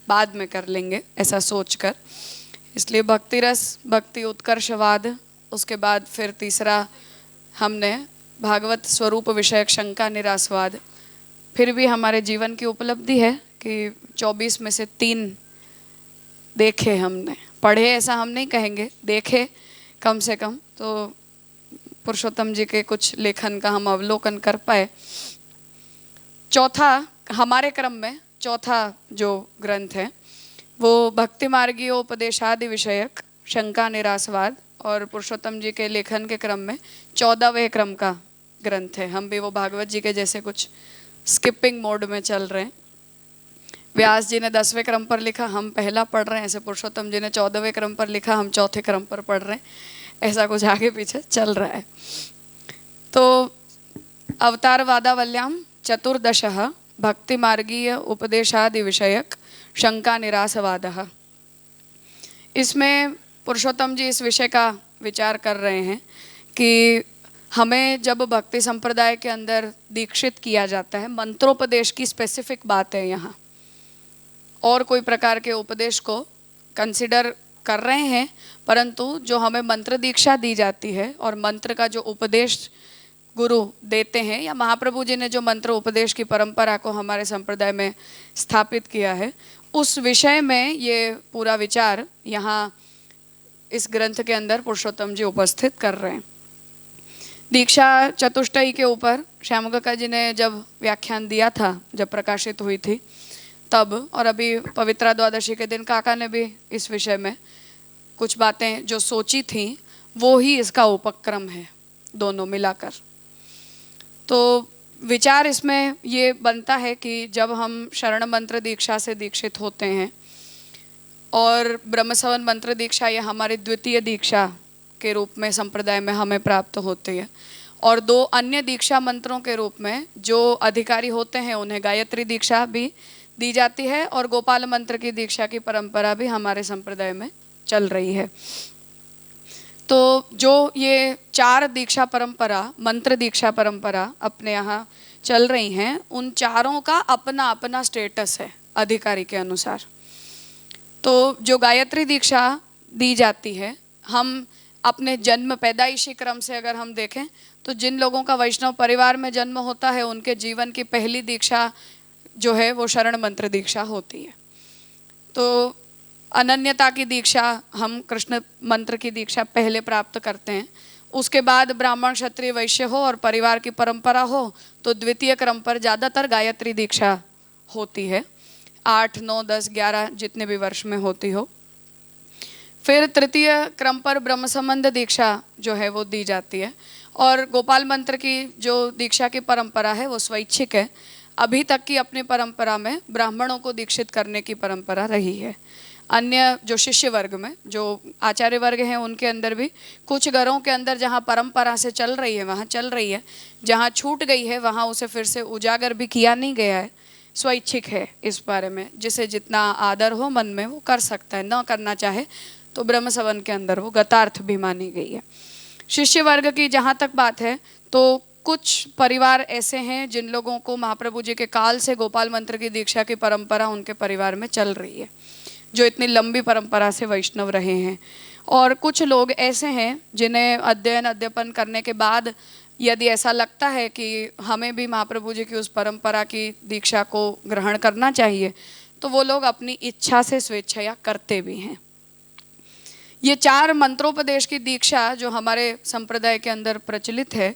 बाद में कर लेंगे ऐसा सोचकर। इसलिए भक्ति रस, भक्ति उत्कर्षवाद, उसके बाद फिर तीसरा हमने भागवत स्वरूप विषयक शंका निरासवाद। फिर भी हमारे जीवन की उपलब्धि है कि 24 में से 3 देखे हमने, पढ़े ऐसा हम नहीं कहेंगे, देखे कम से कम, तो पुरुषोत्तम जी के कुछ लेखन का हम अवलोकन कर पाए। चौथा हमारे क्रम में चौथा जो ग्रंथ है वो भक्ति मार्गीय उपदेशादि विषयक शंका निरासवाद, और पुरुषोत्तम जी के लेखन के क्रम में 14वें क्रम का ग्रंथ है। हम भी वो भागवत जी के जैसे कुछ स्किपिंग मोड में चल रहे हैं। व्यास जी ने 10वें क्रम पर लिखा, हम पहला पढ़ रहे हैं, ऐसे पुरुषोत्तम जी ने 14वें क्रम पर लिखा, हम चौथे क्रम पर पढ़ रहे हैं, ऐसा कुछ आगे पीछे चल रहा है। तो अवतार वादावल्याम चतुर्दशः भक्ति मार्गीय उपदेशादि विषयक शंका निरासवादः। इसमें पुरुषोत्तम जी इस विषय का विचार कर रहे हैं कि हमें जब भक्ति संप्रदाय के अंदर दीक्षित किया जाता है, मंत्रोपदेश की स्पेसिफिक बात है यहाँ, और कोई प्रकार के उपदेश को कंसिडर कर रहे हैं, परंतु जो हमें मंत्र दीक्षा दी जाती है और मंत्र का जो उपदेश गुरु देते हैं, या महाप्रभु जी ने जो मंत्र उपदेश की परंपरा को हमारे संप्रदाय में स्थापित किया है, उस विषय में ये पूरा विचार यहाँ इस ग्रंथ के अंदर पुरुषोत्तम जी उपस्थित कर रहे हैं। दीक्षा चतुष्टयी के ऊपर श्याम काका जी ने जब व्याख्यान दिया था, जब प्रकाशित हुई थी तब, और अभी पवित्रा द्वादशी के दिन काका ने भी इस विषय में कुछ बातें जो सोची थी, वो ही इसका उपक्रम है दोनों मिलाकर। तो विचार इसमें ये बनता है कि जब हम शरण मंत्र दीक्षा से दीक्षित होते हैं, और ब्रह्मसवन मंत्र दीक्षा ये हमारी द्वितीय दीक्षा के रूप में संप्रदाय में हमें प्राप्त होती है, और 2 अन्य दीक्षा मंत्रों के रूप में जो अधिकारी होते हैं उन्हें गायत्री दीक्षा भी दी जाती है, और गोपाल मंत्र की दीक्षा की परंपरा भी हमारे संप्रदाय में चल रही है। तो जो ये 4 दीक्षा परंपरा, मंत्र दीक्षा परंपरा अपने यहाँ चल रही हैं, उन चारों का अपना अपना स्टेटस है अधिकारी के अनुसार। तो जो गायत्री दीक्षा दी जाती है, हम अपने जन्म पैदाइशी क्रम से अगर हम देखें तो जिन लोगों का वैष्णव परिवार में जन्म होता है, उनके जीवन की पहली दीक्षा जो है वो शरण मंत्र दीक्षा होती है। तो अनन्यता की दीक्षा, हम कृष्ण मंत्र की दीक्षा पहले प्राप्त करते हैं, उसके बाद ब्राह्मण क्षत्रिय वैश्य हो और परिवार की परंपरा हो तो द्वितीय क्रम पर ज़्यादातर गायत्री दीक्षा होती है, 8, 9, 10, 11 जितने भी वर्ष में होती हो। फिर तृतीय क्रम पर ब्रह्म संबंध दीक्षा जो है वो दी जाती है, और गोपाल मंत्र की जो दीक्षा की परंपरा है वो स्वैच्छिक है। अभी तक की अपनी परंपरा में ब्राह्मणों को दीक्षित करने की परंपरा रही है। अन्य जो शिष्य वर्ग में जो आचार्य वर्ग हैं, उनके अंदर भी कुछ घरों के अंदर जहाँ परंपरा से चल रही है वहाँ चल रही है, जहाँ छूट गई है वहाँ उसे फिर से उजागर भी किया नहीं गया है। स्वैच्छिक है इस बारे में, जिसे जितना आदर हो मन में वो कर सकता है, न करना चाहे तो ब्रह्म सवन के अंदर वो गतार्थ भी मानी गई है। शिष्य वर्ग की जहाँ तक बात है तो कुछ परिवार ऐसे हैं जिन लोगों को महाप्रभु जी के काल से गोपाल मंत्र की दीक्षा की परंपरा उनके परिवार में चल रही है, जो इतनी लंबी परंपरा से वैष्णव रहे हैं। और कुछ लोग ऐसे हैं जिन्हें अध्ययन करने के बाद यदि ऐसा लगता है कि हमें भी महाप्रभु जी की उस परंपरा की दीक्षा को ग्रहण करना चाहिए, तो वो लोग अपनी इच्छा से स्वेच्छया करते भी हैं। ये 4 मंत्रोपदेश की दीक्षा जो हमारे संप्रदाय के अंदर प्रचलित है,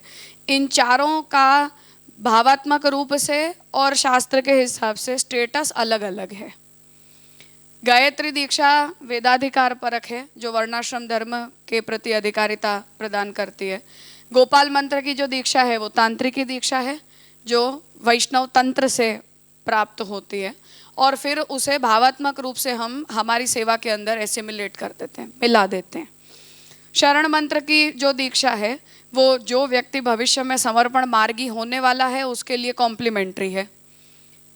इन चारों का भावात्मक रूप से और शास्त्र के हिसाब से स्टेटस अलग अलग है। गायत्री दीक्षा वेदाधिकार परक है, जो वर्णाश्रम धर्म के प्रति अधिकारिता प्रदान करती है। गोपाल मंत्र की जो दीक्षा है वो तांत्रिकी दीक्षा है, जो वैष्णव तंत्र से प्राप्त होती है, और फिर उसे भावात्मक रूप से हम हमारी सेवा के अंदर एसिमिलेट कर देते हैं, मिला देते हैं। शरण मंत्र की जो दीक्षा है वो जो व्यक्ति भविष्य में समर्पण मार्गी होने वाला है उसके लिए कॉम्प्लीमेंट्री है,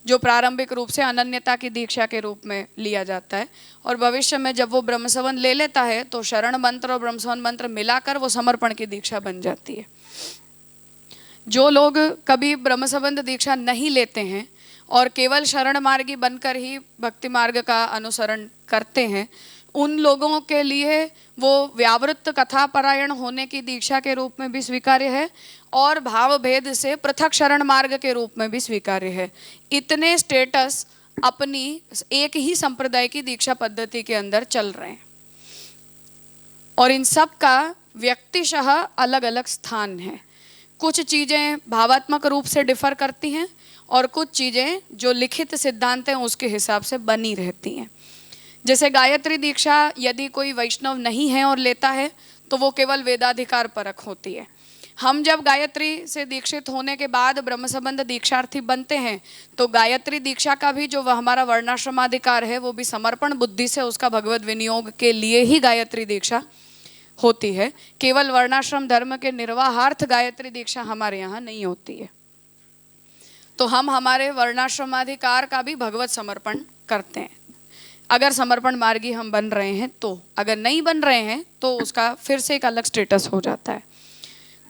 जो प्रारंभिक रूप से अनन्यता की दीक्षा के रूप में लिया जाता है, और भविष्य में जब वो ब्रह्मसवन ले लेता है तो शरण मंत्र और ब्रह्मसवन मंत्र मिलाकर वो समर्पण की दीक्षा बन जाती है। जो लोग कभी ब्रह्म संबंध दीक्षा नहीं लेते हैं और केवल शरण मार्गी बनकर ही भक्ति मार्ग का अनुसरण करते हैं, उन लोगों के लिए वो व्यावृत्त कथा परायण होने की दीक्षा के रूप में भी स्वीकार्य है और भाव भेद से पृथक शरण मार्ग के रूप में भी स्वीकार्य है। इतने स्टेटस अपनी एक ही संप्रदाय की दीक्षा पद्धति के अंदर चल रहे हैं और इन सब का व्यक्तिशः अलग अलग स्थान है। कुछ चीज़ें भावात्मक रूप से डिफर करती हैं और कुछ चीज़ें जो लिखित सिद्धांत हैं उसके हिसाब से बनी रहती हैं। जैसे गायत्री दीक्षा यदि कोई वैष्णव नहीं है और लेता है तो वो केवल वेदाधिकार परक होती है। हम जब गायत्री से दीक्षित होने के बाद ब्रह्म संबंध दीक्षार्थी बनते हैं तो गायत्री दीक्षा का भी जो वह हमारा वर्णाश्रमाधिकार है वो भी समर्पण बुद्धि से उसका भगवत विनियोग के लिए ही गायत्री दीक्षा होती है। केवल वर्णाश्रम धर्म के निर्वाहार्थ गायत्री दीक्षा हमारे यहाँ नहीं होती है। तो हम हमारे वर्णाश्रमाधिकार का भी भगवत समर्पण करते हैं अगर समर्पण मार्गी हम बन रहे हैं तो। अगर नहीं बन रहे हैं तो उसका फिर से एक अलग स्टेटस हो जाता है।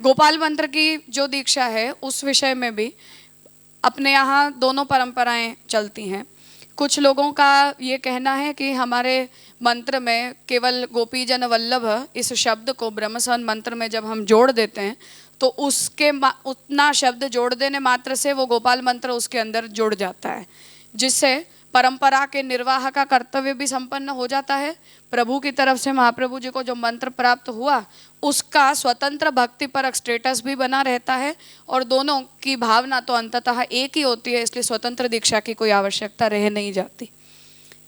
गोपाल मंत्र की जो दीक्षा है उस विषय में भी अपने यहाँ दोनों परंपराएं चलती हैं। कुछ लोगों का ये कहना है कि हमारे मंत्र में केवल गोपी जन वल्लभ इस शब्द को ब्रह्मसन मंत्र में जब हम जोड़ देते हैं तो उसके उतना शब्द जोड़ देने मात्र से वो गोपाल मंत्र उसके अंदर जुड़ जाता है, जिससे परंपरा के निर्वाह का कर्तव्य भी संपन्न हो जाता है। प्रभु की तरफ से महाप्रभु जी को जो मंत्र प्राप्त हुआ उसका स्वतंत्र भक्ति परक स्टेटस भी बना रहता है और दोनों की भावना तो अंततः एक ही होती है, इसलिए स्वतंत्र दीक्षा की कोई आवश्यकता रह नहीं जाती।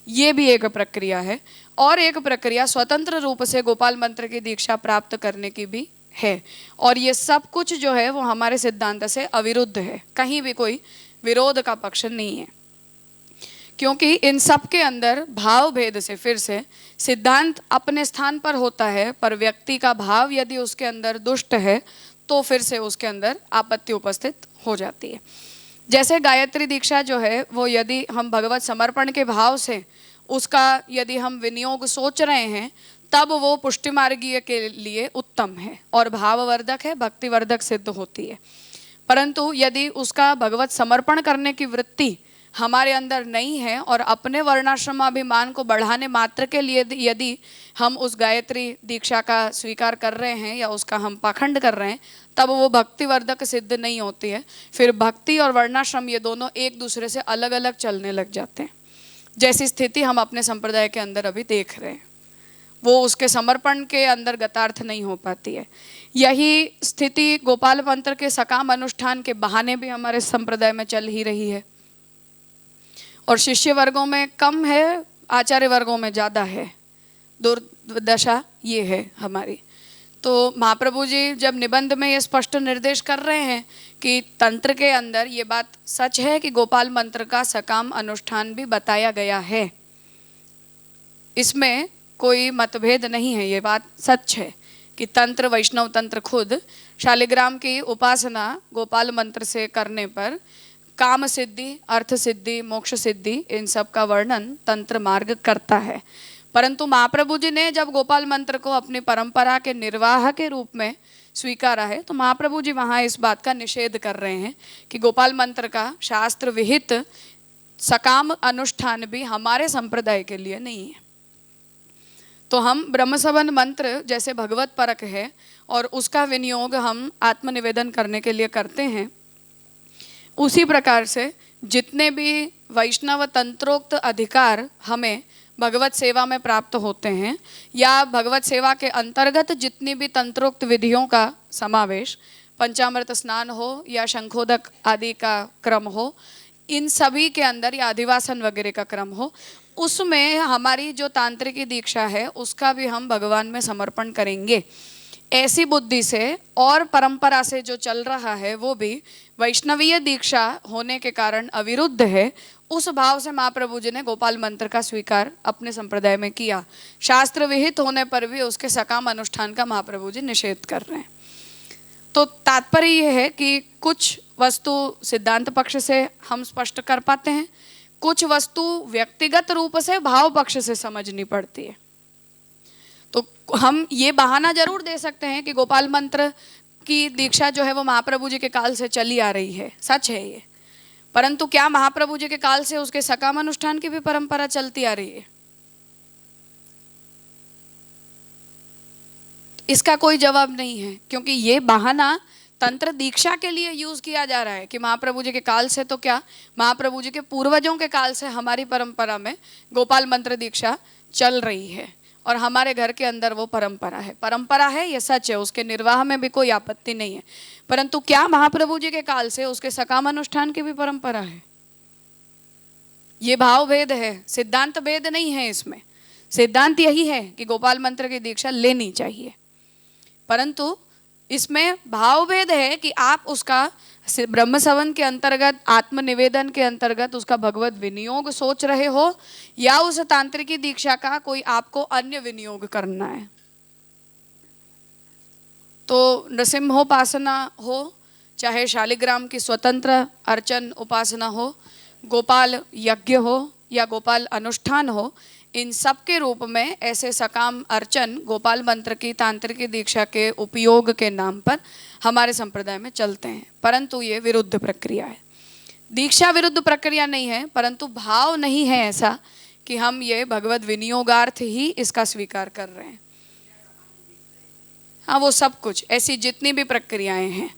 ये भी एक प्रक्रिया है। और एक प्रक्रिया स्वतंत्र रूप से गोपाल मंत्र की दीक्षा प्राप्त करने की भी है और ये सब कुछ जो है वो हमारे सिद्धांत से अविरुद्ध है, कहीं भी कोई विरोध का पक्ष नहीं है, क्योंकि इन सब के अंदर भाव भेद से फिर से सिद्धांत अपने स्थान पर होता है, पर व्यक्ति का भाव यदि उसके अंदर दुष्ट है तो फिर से उसके अंदर आपत्ति उपस्थित हो जाती है। जैसे गायत्री दीक्षा जो है वो यदि हम भगवत समर्पण के भाव से उसका यदि हम विनियोग सोच रहे हैं तब वो पुष्टि मार्गीय के लिए उत्तम है और भाववर्धक है, भक्तिवर्धक सिद्ध होती है। परंतु यदि उसका भगवत समर्पण करने की वृत्ति हमारे अंदर नहीं है और अपने वर्णाश्रमाभिमान को बढ़ाने मात्र के लिए यदि हम उस गायत्री दीक्षा का स्वीकार कर रहे हैं या उसका हम पाखंड कर रहे हैं तब वो भक्तिवर्धक सिद्ध नहीं होती है। फिर भक्ति और वर्णाश्रम ये दोनों एक दूसरे से अलग अलग चलने लग जाते हैं, जैसी स्थिति हम अपने संप्रदाय के अंदर अभी देख रहे हैं। वो उसके समर्पण के अंदर गतार्थ नहीं हो पाती है। यही स्थिति गोपाल मंत्र के सकाम अनुष्ठान के बहाने भी हमारे संप्रदाय में चल ही रही है और शिष्य वर्गों में कम है, आचार्य वर्गों में ज़्यादा है। दुर्दशा ये है हमारी। तो महाप्रभु जी जब निबंध में ये स्पष्ट निर्देश कर रहे हैं कि तंत्र के अंदर ये बात सच है कि गोपाल मंत्र का सकाम अनुष्ठान भी बताया गया है, इसमें कोई मतभेद नहीं है। ये बात सच है कि तंत्र वैष्णव तंत्र खुद शालिग्राम की उपासना गोपाल मंत्र से करने पर काम सिद्धि, अर्थ सिद्धि, मोक्ष सिद्धि इन सब का वर्णन तंत्र मार्ग करता है। परंतु महाप्रभु जी ने जब गोपाल मंत्र को अपनी परंपरा के निर्वाह के रूप में स्वीकारा है तो महाप्रभु जी वहाँ इस बात का निषेध कर रहे हैं कि गोपाल मंत्र का शास्त्र विहित सकाम अनुष्ठान भी हमारे संप्रदाय के लिए नहीं है। तो हम ब्रह्मसवन मंत्र जैसे भगवत परक है और उसका विनियोग हम आत्मनिवेदन करने के लिए करते हैं, उसी प्रकार से जितने भी वैष्णव तंत्रोक्त अधिकार हमें भगवत सेवा में प्राप्त होते हैं या भगवत सेवा के अंतर्गत जितनी भी तंत्रोक्त विधियों का समावेश, पंचामृत स्नान हो या शंखोदक आदि का क्रम हो, इन सभी के अंदर या अधिवासन वगैरह का क्रम हो, उसमें हमारी जो तांत्रिकी दीक्षा है उसका भी हम भगवान में समर्पण करेंगे। ऐसी बुद्धि से और परंपरा से जो चल रहा है वो भी वैष्णवीय दीक्षा होने के कारण अविरुद्ध है, उस भाव से महाप्रभु जी ने गोपाल मंत्र का स्वीकार अपने संप्रदाय में किया। शास्त्र विहित होने पर भी उसके सकाम अनुष्ठान का महाप्रभु जी निषेध कर रहे हैं। तो तात्पर्य यह है कि कुछ वस्तु सिद्धांत पक्ष से हम स्पष्ट कर पाते हैं, कुछ वस्तु व्यक्तिगत रूप से भाव पक्ष से समझनी पड़ती है। तो हम ये बहाना जरूर दे सकते हैं कि गोपाल मंत्र की दीक्षा जो है वो महाप्रभु जी के काल से चली आ रही है, सच है ये। परंतु क्या महाप्रभु जी के काल से उसके सकाम अनुष्ठान की भी परंपरा चलती आ रही है? इसका कोई जवाब नहीं है, क्योंकि ये बहाना तंत्र दीक्षा के लिए यूज किया जा रहा है कि महाप्रभु जी के काल से तो क्या, महाप्रभु जी के पूर्वजों के काल से हमारी परंपरा में गोपाल मंत्र दीक्षा चल रही है और हमारे घर के अंदर वो परंपरा है। परंपरा है, ये सच है, उसके निर्वाह में भी कोई आपत्ति नहीं है। परंतु क्या महाप्रभु जी के काल से उसके सकाम अनुष्ठान की भी परंपरा है? ये भाव भेद है, सिद्धांत भेद नहीं है इसमें। सिद्धांत यही है कि गोपाल मंत्र की दीक्षा लेनी चाहिए, परंतु इसमें भाव भेद है कि आप उसका ब्रह्म सवन के अंतर्गत, आत्मनिवेदन के अंतर्गत उसका भगवत विनियोग सोच रहे हो या उस तांत्रिकी दीक्षा का कोई आपको अन्य विनियोग करना है। तो नृसिंहोपासना हो, चाहे शालिग्राम की स्वतंत्र अर्चन उपासना हो, गोपाल यज्ञ हो या गोपाल अनुष्ठान हो, इन सब के रूप में ऐसे सकाम अर्चन गोपाल मंत्र की तांत्रिकी दीक्षा के उपयोग के नाम पर हमारे संप्रदाय में चलते हैं। परंतु ये विरुद्ध प्रक्रिया है। दीक्षा विरुद्ध प्रक्रिया नहीं है, परंतु भाव नहीं है ऐसा कि हम ये भगवत विनियोगार्थ ही इसका स्वीकार कर रहे हैं। हाँ, वो सब कुछ ऐसी जितनी भी प्रक्रियाएं हैं,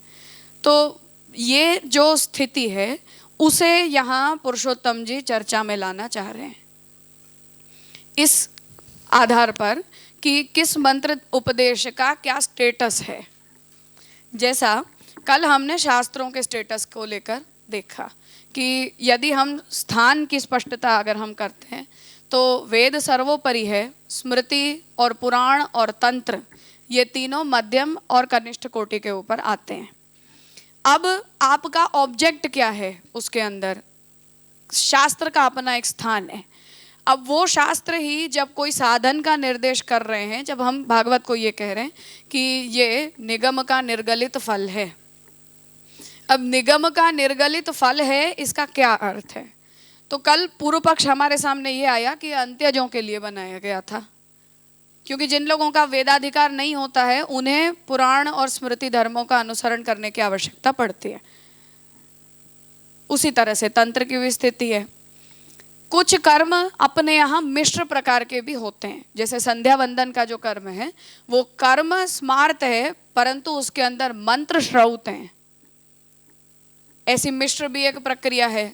तो ये जो स्थिति है उसे यहाँ पुरुषोत्तम जी चर्चा में लाना चाह रहे हैं, इस आधार पर कि किस मंत्र उपदेश का क्या स्टेटस है। जैसा कल हमने शास्त्रों के स्टेटस को लेकर देखा कि यदि हम स्थान की स्पष्टता अगर हम करते हैं तो वेद सर्वोपरि है, स्मृति और पुराण और तंत्र ये तीनों मध्यम और कनिष्ठ कोटि के ऊपर आते हैं। अब आपका ऑब्जेक्ट क्या है उसके अंदर? शास्त्र का अपना एक स्थान है। अब वो शास्त्र ही जब कोई साधन का निर्देश कर रहे हैं, जब हम भागवत को ये कह रहे हैं कि ये निगम का निर्गलित फल है, अब निगम का निर्गलित फल है, इसका क्या अर्थ है? तो कल पूर्व पक्ष हमारे सामने ये आया कि अंत्यजों के लिए बनाया गया था, क्योंकि जिन लोगों का वेदाधिकार नहीं होता है उन्हें पुराण और स्मृति धर्मों का अनुसरण करने की आवश्यकता पड़ती है। उसी तरह से तंत्र की भी स्थिति है। कुछ कर्म अपने यहाँ मिश्र प्रकार के भी होते हैं, जैसे संध्या वंदन का जो कर्म है वो कर्म स्मार्त है, परंतु उसके अंदर मंत्र श्रौत हैं। ऐसी मिश्र भी एक प्रक्रिया है।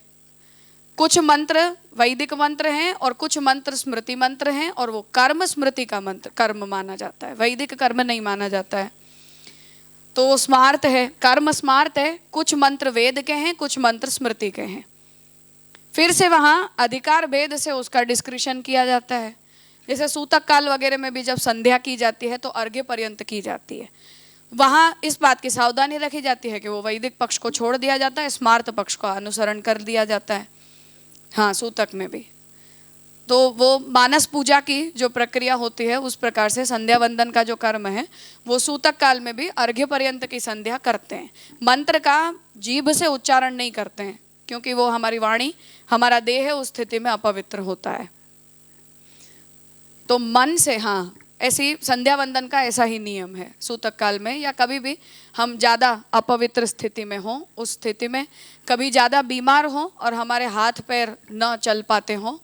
कुछ मंत्र वैदिक मंत्र हैं और कुछ मंत्र स्मृति मंत्र हैं, और वो कर्म स्मृति का मंत्र कर्म माना जाता है, वैदिक कर्म नहीं माना जाता है। तो वो स्मार्त है, कर्म स्मार्त है। कुछ मंत्र वेद के हैं, कुछ मंत्र स्मृति के हैं। फिर से वहाँ अधिकार भेद से उसका डिस्क्रिशन किया जाता है। जैसे सूतक काल वगैरह में भी जब संध्या की जाती है तो अर्घ्य पर्यंत की जाती है। वहाँ इस बात की सावधानी रखी जाती है कि वो वैदिक पक्ष को छोड़ दिया जाता है, स्मार्त पक्ष का अनुसरण कर दिया जाता है। हाँ, सूतक में भी तो वो मानस पूजा की जो प्रक्रिया होती है उस प्रकार से संध्या वंदन का जो कर्म है वो सूतक काल में भी अर्घ्य पर्यंत की संध्या करते हैं। मंत्र का जीभ से उच्चारण नहीं करते हैं, क्योंकि वो हमारी वाणी, हमारा देह है, उस स्थिति में अपवित्र होता है। तो मन से, हाँ, ऐसी संध्या वंदन का ऐसा ही नियम है सूतक काल में, या कभी भी हम ज़्यादा अपवित्र स्थिति में हों, उस स्थिति में कभी ज़्यादा बीमार हों और हमारे हाथ पैर न चल पाते हों,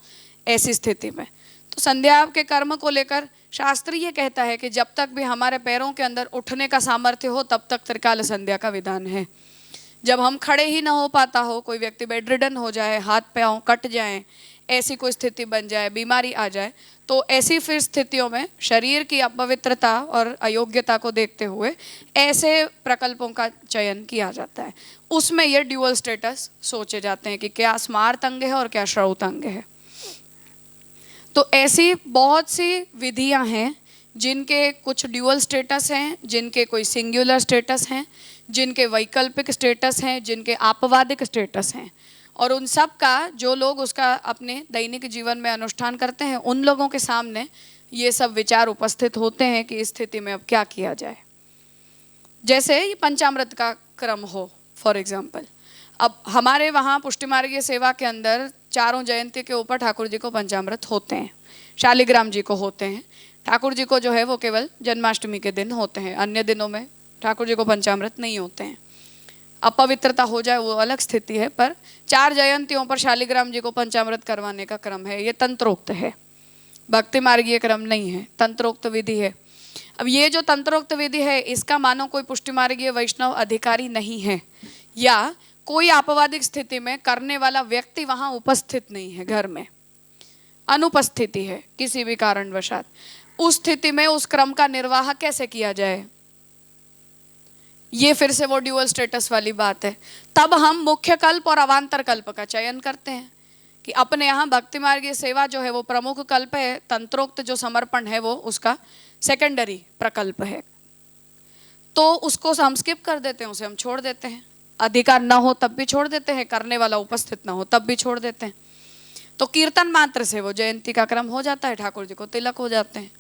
ऐसी स्थिति में तो संध्या के कर्म को लेकर शास्त्र ये कहता है कि जब तक भी हमारे पैरों के अंदर उठने का सामर्थ्य हो तब तक त्रिकाल संध्या का विधान है। जब हम खड़े ही ना हो पाता हो, कोई व्यक्ति बेड रिडन हो जाए, हाथ पांव कट जाएं, ऐसी कोई स्थिति बन जाए, बीमारी आ जाए, तो ऐसी फिर स्थितियों में शरीर की अपवित्रता और अयोग्यता को देखते हुए ऐसे प्रकल्पों का चयन किया जाता है। उसमें ये ड्यूअल स्टेटस सोचे जाते हैं कि क्या स्मार्त अंग है और क्या श्रौत अंग है। तो ऐसी बहुत सी विधियां हैं जिनके कुछ ड्यूअल स्टेटस हैं, जिनके कोई सिंगुलर स्टेटस हैं, जिनके वैकल्पिक स्टेटस हैं, जिनके आपवादिक स्टेटस हैं, और उन सब का जो लोग उसका अपने दैनिक जीवन में अनुष्ठान करते हैं उन लोगों के सामने ये सब विचार उपस्थित होते हैं कि इस स्थिति में अब क्या किया जाए। जैसे ये पंचामृत का क्रम हो फॉर एग्जाम्पल, अब हमारे वहाँ पुष्टि मार्गीय सेवा के अंदर चारों जयंती के ऊपर ठाकुर जी को पंचामृत होते हैं, शालिग्राम जी को होते हैं, ठाकुर जी को जो है वो केवल जन्माष्टमी के दिन होते हैं, अन्य दिनों में ठाकुर जी को पंचामृत नहीं होते हैं। अपवित्रता हो जाए वो अलग स्थिति है, पर 4 जयंतियों पर शालिग्राम जी को पंचामृत करवाने का क्रम है, ये तंत्रोक्त है, भक्ति मार्गीय क्रम नहीं है, तंत्रोक्त विधि है। अब ये जो तंत्रोक्त विधि है इसका मानो कोई पुष्टि मार्गीय वैष्णव अधिकारी नहीं है, या कोई आपवादिक स्थिति में करने वाला व्यक्ति वहां उपस्थित नहीं है, घर में अनुपस्थिति है किसी भी कारणवशात, उस स्थिति में उस क्रम का निर्वाह कैसे किया जाए, ये फिर से वो ड्यूअल स्टेटस वाली बात है। तब हम मुख्य कल्प और अवान्तर कल्प का चयन करते हैं कि अपने यहाँ भक्ति मार्गीय सेवा जो है वो प्रमुख कल्प है, तंत्रोक्त जो समर्पण है वो उसका सेकेंडरी प्रकल्प है, तो उसको हम स्किप कर देते हैं, उसे हम छोड़ देते हैं। अधिकार ना हो तब भी छोड़ देते हैं, करने वाला उपस्थित ना हो तब भी छोड़ देते हैं। तो कीर्तन मात्र से वो जयंती का क्रम हो जाता है, ठाकुर जी को तिलक हो जाते हैं।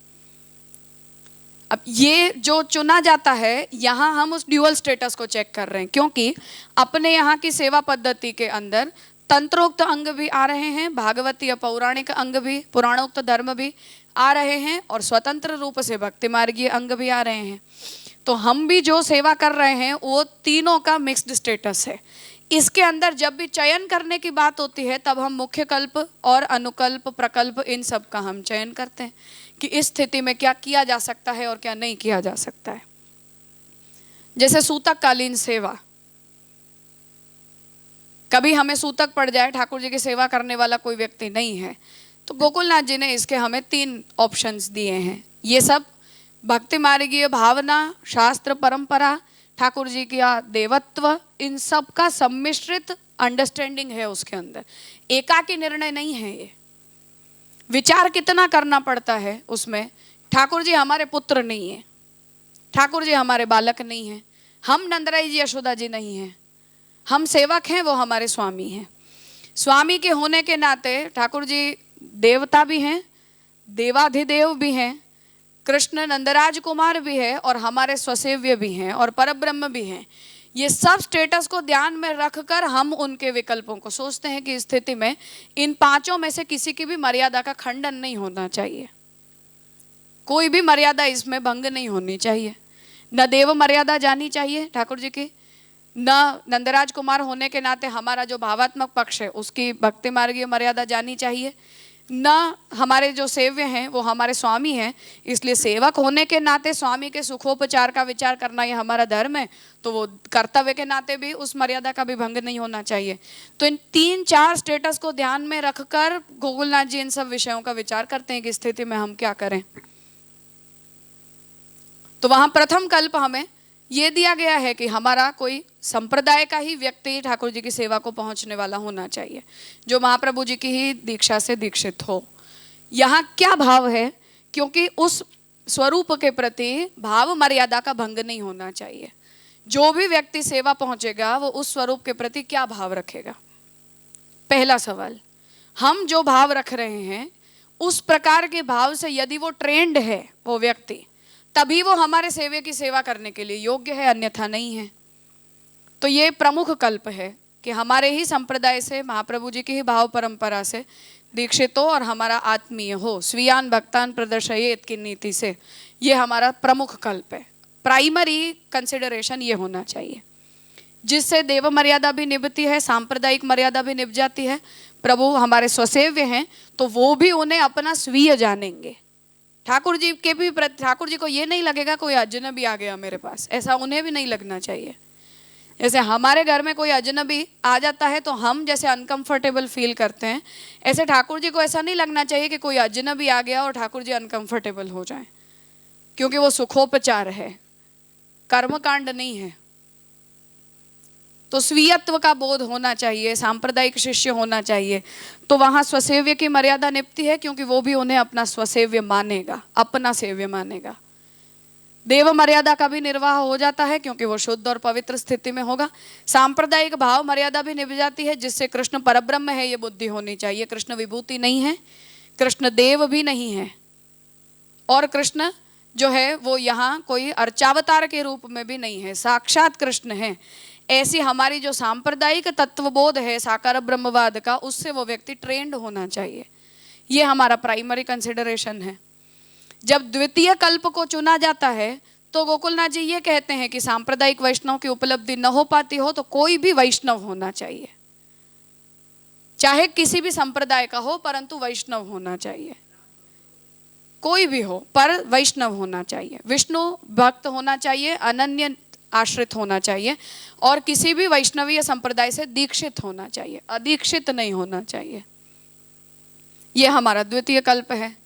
अब ये जो चुना जाता है, यहाँ हम उस ड्यूअल स्टेटस को चेक कर रहे हैं, क्योंकि अपने यहाँ की सेवा पद्धति के अंदर तंत्रोक्त अंग भी आ रहे हैं, भागवती या पौराणिक अंग भी, पुराणोक्त धर्म भी आ रहे हैं, और स्वतंत्र रूप से भक्ति मार्गीय अंग भी आ रहे हैं। तो हम भी जो सेवा कर रहे हैं वो तीनों का मिक्स्ड स्टेटस है। इसके अंदर जब भी चयन करने की बात होती है तब हम मुख्य कल्प और अनुकल्प प्रकल्प इन सब का हम चयन करते हैं कि इस स्थिति में क्या किया जा सकता है और क्या नहीं किया जा सकता है। जैसे सूतक कालीन सेवा, कभी हमें सूतक पड़ जाए, ठाकुर जी की सेवा करने वाला कोई व्यक्ति नहीं है, तो गोकुलनाथ जी ने इसके हमें 3 ऑप्शंस दिए हैं। ये सब भक्ति मार्गीय भावना, शास्त्र परंपरा, ठाकुर जी का देवत्व, इन सब का सम्मिश्रित अंडरस्टैंडिंग है उसके अंदर, एकाकी निर्णय नहीं है। ये विचार कितना करना पड़ता है उसमें। ठाकुर जी हमारे पुत्र नहीं है, ठाकुर जी हमारे बालक नहीं है, हम नंदराई जी यशोदा जी नहीं हैं, हम सेवक हैं, वो हमारे स्वामी हैं। स्वामी के होने के नाते ठाकुर जी देवता भी हैं, देवाधिदेव भी हैं, कृष्ण नंदराज कुमार भी है, और हमारे स्वसेव्य भी हैं, और परब्रह्म भी हैं। ये सब स्टेटस को ध्यान में रखकर हम उनके विकल्पों को सोचते हैं कि इस स्थिति में इन 5 में से किसी की भी मर्यादा का खंडन नहीं होना चाहिए, कोई भी मर्यादा इसमें भंग नहीं होनी चाहिए। न देव मर्यादा जानी चाहिए ठाकुर जी की, न नंदराज कुमार होने के नाते हमारा जो भावात्मक पक्ष है उसकी भक्ति मार्गीय मर्यादा जानी चाहिए, न हमारे जो सेव्य हैं वो हमारे स्वामी हैं, इसलिए सेवक होने के नाते स्वामी के सुखोपचार का विचार करना ये हमारा धर्म है, तो वो कर्तव्य के नाते भी उस मर्यादा का भी भंग नहीं होना चाहिए। तो इन 3-4 स्टेटस को ध्यान में रखकर गोकुलनाथ जी इन सब विषयों का विचार करते हैं कि स्थिति में हम क्या करें। तो वहां प्रथम कल्प हमें ये दिया गया है कि हमारा कोई संप्रदाय का ही व्यक्ति ठाकुर जी की सेवा को पहुंचने वाला होना चाहिए, जो महाप्रभु जी की ही दीक्षा से दीक्षित हो। यहाँ क्या भाव है, क्योंकि उस स्वरूप के प्रति भाव मर्यादा का भंग नहीं होना चाहिए। जो भी व्यक्ति सेवा पहुंचेगा वो उस स्वरूप के प्रति क्या भाव रखेगा, पहला सवाल। हम जो भाव रख रहे हैं उस प्रकार के भाव से यदि वो ट्रेंड है वो व्यक्ति, तभी वो हमारे सेवे की सेवा करने के लिए योग्य है, अन्यथा नहीं है। तो ये प्रमुख कल्प है कि हमारे ही संप्रदाय से, महाप्रभु जी की ही भाव परंपरा से दीक्षित हो और हमारा आत्मीय हो, स्वीयान भक्तान प्रदर्शयेत की नीति से, ये हमारा प्रमुख कल्प है। प्राइमरी कंसिडरेशन ये होना चाहिए, जिससे देव मर्यादा भी निभती है, सांप्रदायिक मर्यादा भी निभ जाती है। प्रभु हमारे स्वसेव्य हैं तो वो भी उन्हें अपना स्वीय जानेंगे। ठाकुर जी के भी, ठाकुर जी को ये नहीं लगेगा कोई अजनबी आ गया मेरे पास, ऐसा उन्हें भी नहीं लगना चाहिए। जैसे हमारे घर में कोई अजनबी आ जाता है तो हम जैसे अनकंफर्टेबल फील करते हैं, ऐसे ठाकुर जी को ऐसा नहीं लगना चाहिए कि कोई अजनबी आ गया और ठाकुर जी अनकंफर्टेबल हो जाएं, क्योंकि वो सुखोपचार है, कर्मकांड नहीं है। तो स्वीयत्व का बोध होना चाहिए, सांप्रदायिक शिष्य होना चाहिए, तो वहाँ स्वसेव्य की मर्यादा निपती है, क्योंकि वो भी उन्हें अपना स्वसेव्य मानेगा, अपना सेव्य मानेगा। देव मर्यादा का भी निर्वाह हो जाता है क्योंकि वो शुद्ध और पवित्र स्थिति में होगा। सांप्रदायिक भाव मर्यादा भी निभ जाती है, जिससे कृष्ण परब्रह्म है ये बुद्धि होनी चाहिए। कृष्ण विभूति नहीं है, कृष्ण देव भी नहीं है, और कृष्ण जो है वो यहाँ कोई अर्चावतार के रूप में भी नहीं है, साक्षात कृष्ण है। ऐसी हमारी जो सांप्रदायिक तत्वबोध है साकार ब्रह्मवाद का, उससे वो व्यक्ति ट्रेंड होना चाहिए। ये हमारा प्राइमरी कंसिडरेशन है। जब द्वितीय कल्प को चुना जाता है तो गोकुलनाथ जी ये कहते हैं कि सांप्रदायिक वैष्णव की उपलब्धि न हो पाती हो तो कोई भी वैष्णव होना चाहिए, चाहे किसी भी संप्रदाय का हो, परंतु वैष्णव होना चाहिए। कोई भी हो पर वैष्णव होना चाहिए, विष्णु भक्त होना चाहिए, अनन्य आश्रित होना चाहिए और किसी भी वैष्णवीय संप्रदाय से दीक्षित होना चाहिए, अदीक्षित नहीं होना चाहिए। ये हमारा द्वितीय कल्प है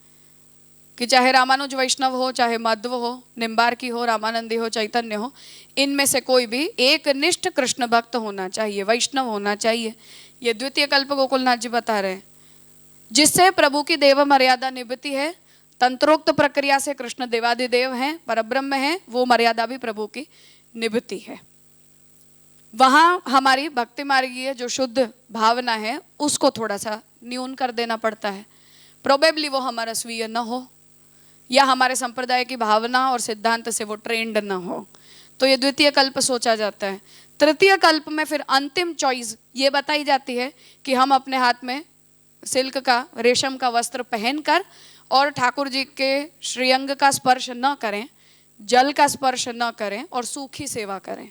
कि चाहे रामानुज वैष्णव हो, चाहे माधव हो, निम्बार्की हो, रामानंदी हो, चैतन्य हो, इनमें से कोई भी एक निष्ठ कृष्ण भक्त होना चाहिए, वैष्णव होना चाहिए। ये द्वितीय कल्प गोकुलनाथ जी बता रहे हैं, जिससे प्रभु की देव मर्यादा निभती है। तंत्रोक्त प्रक्रिया से कृष्ण देवादिदेव हैं, परब्रह्म हैं, वो मर्यादा भी प्रभु की निभती है। वहाँ हमारी भक्ति मार्गीय जो शुद्ध भावना है उसको थोड़ा सा न्यून कर देना पड़ता है। प्रोबेबली वो हमारा स्वीय न हो या हमारे संप्रदाय की भावना और सिद्धांत से वो ट्रेंड न हो, तो ये द्वितीय कल्प सोचा जाता है। तृतीय कल्प में फिर अंतिम चॉइस ये बताई जाती है कि हम अपने हाथ में सिल्क का, रेशम का वस्त्र पहनकर और ठाकुर जी के श्रीअंग का स्पर्श न करें, जल का स्पर्श न करें और सूखी सेवा करें।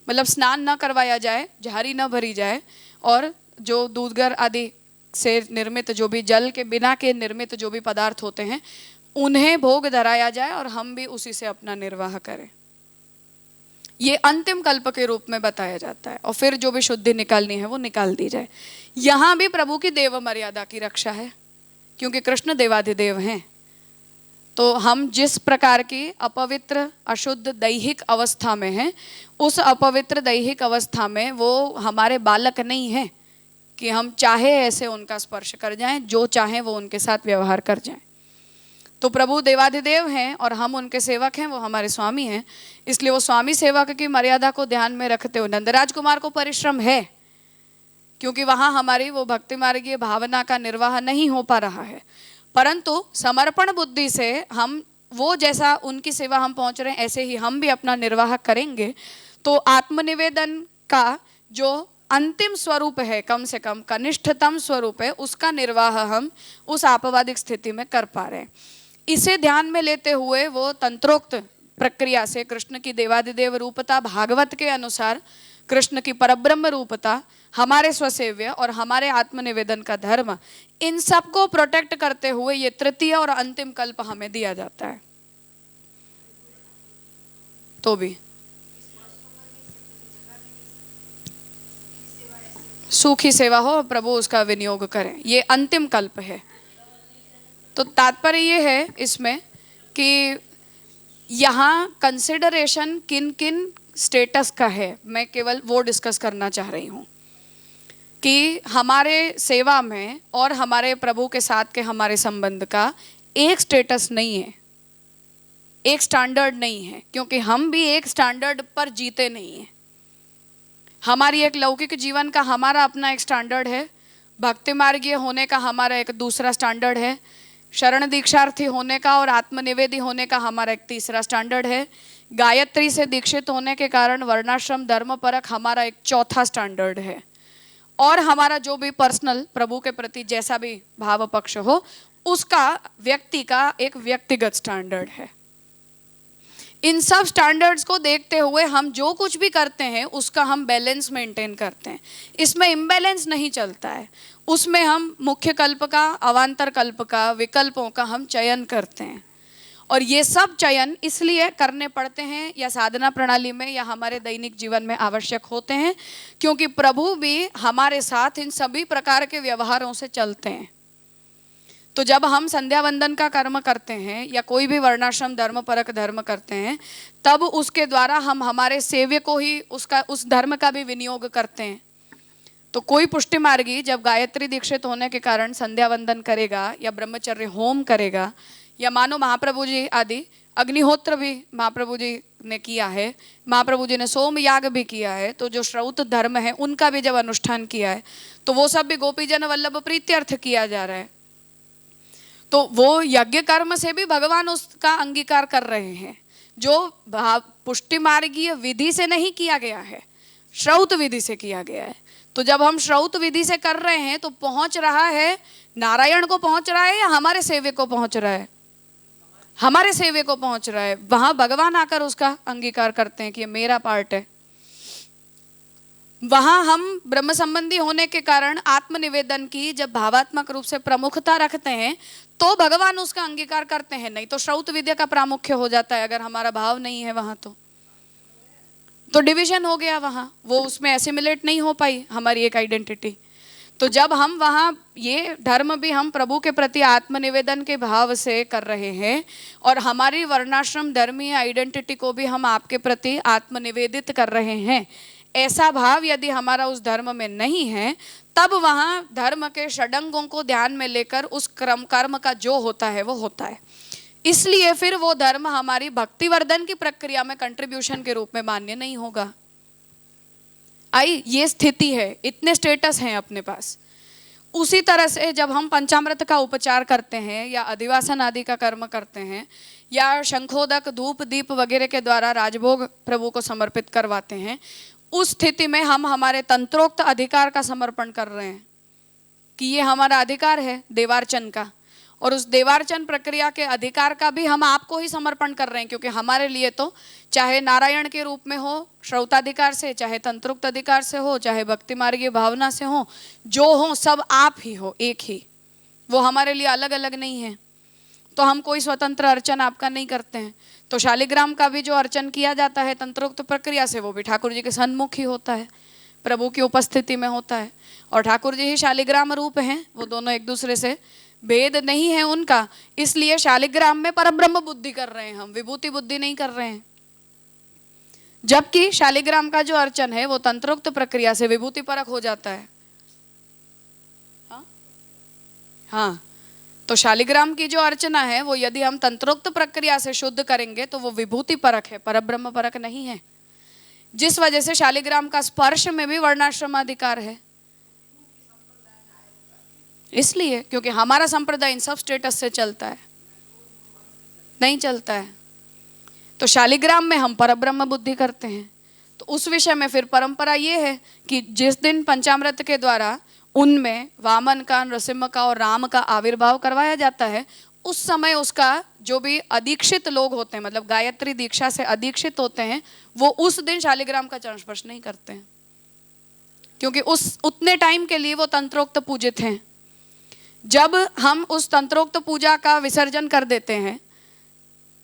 मतलब स्नान न करवाया जाए, झारी न भरी जाए और जो दूधगर आदि से निर्मित जो भी जल के बिना के निर्मित जो भी पदार्थ होते हैं उन्हें भोग धराया जाए और हम भी उसी से अपना निर्वाह करें। ये अंतिम कल्प के रूप में बताया जाता है और फिर जो भी शुद्धि निकालनी है वो निकाल दी जाए। यहाँ भी प्रभु की देव मर्यादा की रक्षा है क्योंकि कृष्ण देवाधिदेव हैं। तो हम जिस प्रकार की अपवित्र अशुद्ध दैहिक अवस्था में हैं, उस अपवित्र दैहिक अवस्था में वो हमारे बालक नहीं हैं कि हम चाहे ऐसे उनका स्पर्श कर जाएं, जो चाहें वो उनके साथ व्यवहार कर जाएं। तो प्रभु देवाधिदेव हैं और हम उनके सेवक हैं, वो हमारे स्वामी हैं। इसलिए वो स्वामी सेवक की मर्यादा को ध्यान में रखते हुए नंदराज कुमार को परिश्रम है क्योंकि वहाँ हमारी वो भक्ति मार्गीय भावना का निर्वाह नहीं हो पा रहा है, परंतु समर्पण बुद्धि से हम वो जैसा उनकी सेवा हम पहुँच रहे हैं ऐसे ही हम भी अपना निर्वाह करेंगे। तो आत्मनिवेदन का जो अंतिम स्वरूप है, कम से कम कनिष्ठतम स्वरूप है, उसका निर्वाह हम उस आपवादिक स्थिति में कर पा रहे हैं। इसे ध्यान में लेते हुए वो तंत्रोक्त प्रक्रिया से कृष्ण की देवादिदेव रूपता, भागवत के अनुसार कृष्ण की परब्रह्म रूपता, हमारे स्वसेव्य और हमारे आत्मनिवेदन का धर्म, इन सबको प्रोटेक्ट करते हुए ये तृतीय और अंतिम कल्प हमें दिया जाता है। तो भी सूखी सेवा हो, प्रभु उसका विनियोग करें, ये अंतिम कल्प है। तो तात्पर्य ये है इसमें कि यहाँ कंसिडरेशन किन किन स्टेटस का है, मैं केवल वो डिस्कस करना चाह रही हूँ कि हमारे सेवा में और हमारे प्रभु के साथ के हमारे संबंध का एक स्टेटस नहीं है, एक स्टैंडर्ड नहीं है, क्योंकि हम भी एक स्टैंडर्ड पर जीते नहीं हैं। हमारी एक लौकिक जीवन का हमारा अपना एक स्टैंडर्ड है, भक्ति मार्गीय होने का हमारा एक दूसरा स्टैंडर्ड है, शरण दीक्षार्थी होने का और आत्मनिवेदी होने का हमारा एक तीसरा स्टैंडर्ड है, गायत्री से दीक्षित होने के कारण वर्णाश्रम धर्म परक हमारा एक चौथा स्टैंडर्ड है, और हमारा जो भी पर्सनल प्रभु के प्रति जैसा भी भाव पक्ष हो उसका व्यक्ति का एक व्यक्तिगत स्टैंडर्ड है। इन सब स्टैंडर्ड्स को देखते हुए हम जो कुछ भी करते हैं उसका हम बैलेंस मेंटेन करते हैं, इसमें इम्बैलेंस नहीं चलता है। उसमें हम मुख्य कल्प का, अवान्तर कल्प का, विकल्पों का हम चयन करते हैं और ये सब चयन इसलिए करने पड़ते हैं या साधना प्रणाली में या हमारे दैनिक जीवन में आवश्यक होते हैं क्योंकि प्रभु भी हमारे साथ इन सभी प्रकार के व्यवहारों से चलते हैं। तो जब हम संध्या वंदन का कर्म करते हैं या कोई भी वर्णाश्रम धर्म परक धर्म करते हैं तब उसके द्वारा हम हमारे सेव्य को ही उसका उस धर्म का भी विनियोग करते हैं। तो कोई पुष्टि मार्गी जब गायत्री दीक्षित होने के कारण संध्या वंदन करेगा या ब्रह्मचर्य होम करेगा या मानो महाप्रभु जी आदि अग्निहोत्र भी महाप्रभु जी ने किया है, महाप्रभु जी ने सोम याग भी किया है, तो जो श्रौत धर्म है उनका भी जब अनुष्ठान किया है तो वो सब भी गोपीजन वल्लभ प्रीत्यर्थ किया जा रहा है। तो वो यज्ञ कर्म से भी भगवान उसका अंगीकार कर रहे हैं जो पुष्टि मार्गीय विधि से नहीं किया गया है, श्रौत विधि से किया गया है। तो जब हम श्रौत विधि से कर रहे हैं तो पहुंच रहा है नारायण को पहुंच रहा है या हमारे सेव्य को पहुंच रहा है? हमारे सेवे को पहुंच रहा है, वहां भगवान आकर उसका अंगीकार करते हैं कि ये मेरा पार्ट है। वहां हम ब्रह्म संबंधी होने के कारण आत्मनिवेदन की जब भावात्मक रूप से प्रमुखता रखते हैं तो भगवान उसका अंगीकार करते हैं, नहीं तो श्रौत विद्या का प्रामुख्य हो जाता है। अगर हमारा भाव नहीं है वहां तो डिवीजन हो गया, वहां वो उसमें एसिमिलेट नहीं हो पाई हमारी एक आइडेंटिटी। तो जब हम वहां ये धर्म भी हम प्रभु के प्रति आत्मनिवेदन के भाव से कर रहे हैं और हमारी वर्णाश्रम धर्मीय आइडेंटिटी को भी हम आपके प्रति आत्मनिवेदित कर रहे हैं, ऐसा भाव यदि हमारा उस धर्म में नहीं है तब वहां धर्म के षडंगों को ध्यान में लेकर उस कर्म का जो होता है वो होता है। इसलिए फिर वो धर्म हमारी भक्तिवर्धन की प्रक्रिया में कंट्रीब्यूशन के रूप में मान्य नहीं होगा। आई ये स्थिति है, इतने स्टेटस हैं अपने पास। उसी तरह से जब हम पंचामृत का उपचार करते हैं या अधिवासन आदि का कर्म करते हैं या शंखोदक धूप दीप वगैरह के द्वारा राजभोग प्रभु को समर्पित करवाते हैं, उस स्थिति में हम हमारे तंत्रोक्त अधिकार का समर्पण कर रहे हैं कि ये हमारा अधिकार है देवार्चन का, और उस देवार्चन प्रक्रिया के अधिकार का भी हम आपको ही समर्पण कर रहे हैं, क्योंकि हमारे लिए तो चाहे नारायण के रूप में हो श्रौताधिकार से, चाहे तंत्रोक्त अधिकार से हो, चाहे भक्ति मार्गीय भावना से हो, जो हो सब आप ही हो, एक ही, वो हमारे लिए अलग अलग नहीं है। तो हम कोई स्वतंत्र अर्चन आपका नहीं करते हैं। तो शालिग्राम का भी जो अर्चन किया जाता है तंत्रोक्त प्रक्रिया से, वो भी ठाकुर जी के सन्मुख ही होता है, प्रभु की उपस्थिति में होता है, और ठाकुर जी ही शालिग्राम रूप हैं, वो दोनों एक दूसरे से भेद नहीं है उनका। इसलिए शालिग्राम में परब्रह्म बुद्धि कर रहे हैं हम, विभूति बुद्धि नहीं कर रहे हैं। जबकि शालिग्राम का जो अर्चन है वो तंत्रोक्त प्रक्रिया से विभूति परक हो जाता है। हाँ, तो शालिग्राम की जो अर्चना है वो यदि हम तंत्रोक्त प्रक्रिया से शुद्ध करेंगे तो वो विभूति परक है, परब्रह्म परक नहीं है। जिस वजह से शालिग्राम का स्पर्श में भी वर्णाश्रमाधिकार है, इसलिए क्योंकि हमारा संप्रदाय इन सब स्टेटस से चलता है, नहीं चलता है। तो शालिग्राम में हम परब्रह्म बुद्धि करते हैं। तो उस विषय में फिर परंपरा ये है कि जिस दिन पंचामृत के द्वारा उनमें वामन का, नृसिंह का और राम का आविर्भाव करवाया जाता है, उस समय उसका जो भी अदीक्षित लोग होते हैं, मतलब गायत्री दीक्षा से अदीक्षित होते हैं, वो उस दिन शालिग्राम का चरण स्पर्श नहीं करते हैं, क्योंकि उस उतने टाइम के लिए वो तंत्रोक्त पूजित हैं। जब हम उस तंत्रोक्त पूजा का विसर्जन कर देते हैं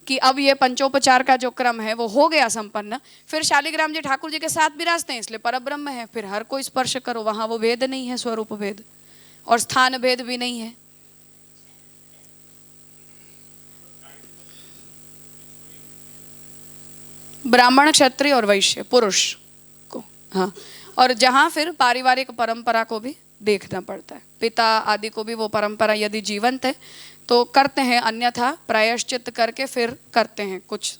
कि अब ये पंचोपचार का जो क्रम है वो हो गया संपन्न, फिर शालिग्राम जी ठाकुर जी के साथ विराजते हैं, इसलिए परब्रह्म है। फिर हर कोई स्पर्श करो, वहां वो भेद नहीं है, स्वरूप भेद और स्थान भेद भी नहीं है। ब्राह्मण, क्षत्रिय और वैश्य पुरुष को, हाँ, और जहां फिर पारिवारिक परंपरा को भी देखना पड़ता है। पिता आदि को भी वो परंपरा यदि जीवंत है तो करते हैं, अन्यथा प्रायश्चित करके फिर करते हैं कुछ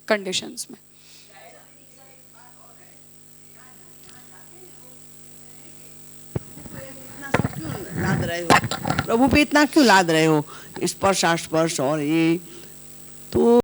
कंडीशंस में। लाद रहे हो प्रभु पे, इतना क्यों लाद रहे हो स्पर्श स्पर्श और ये, तो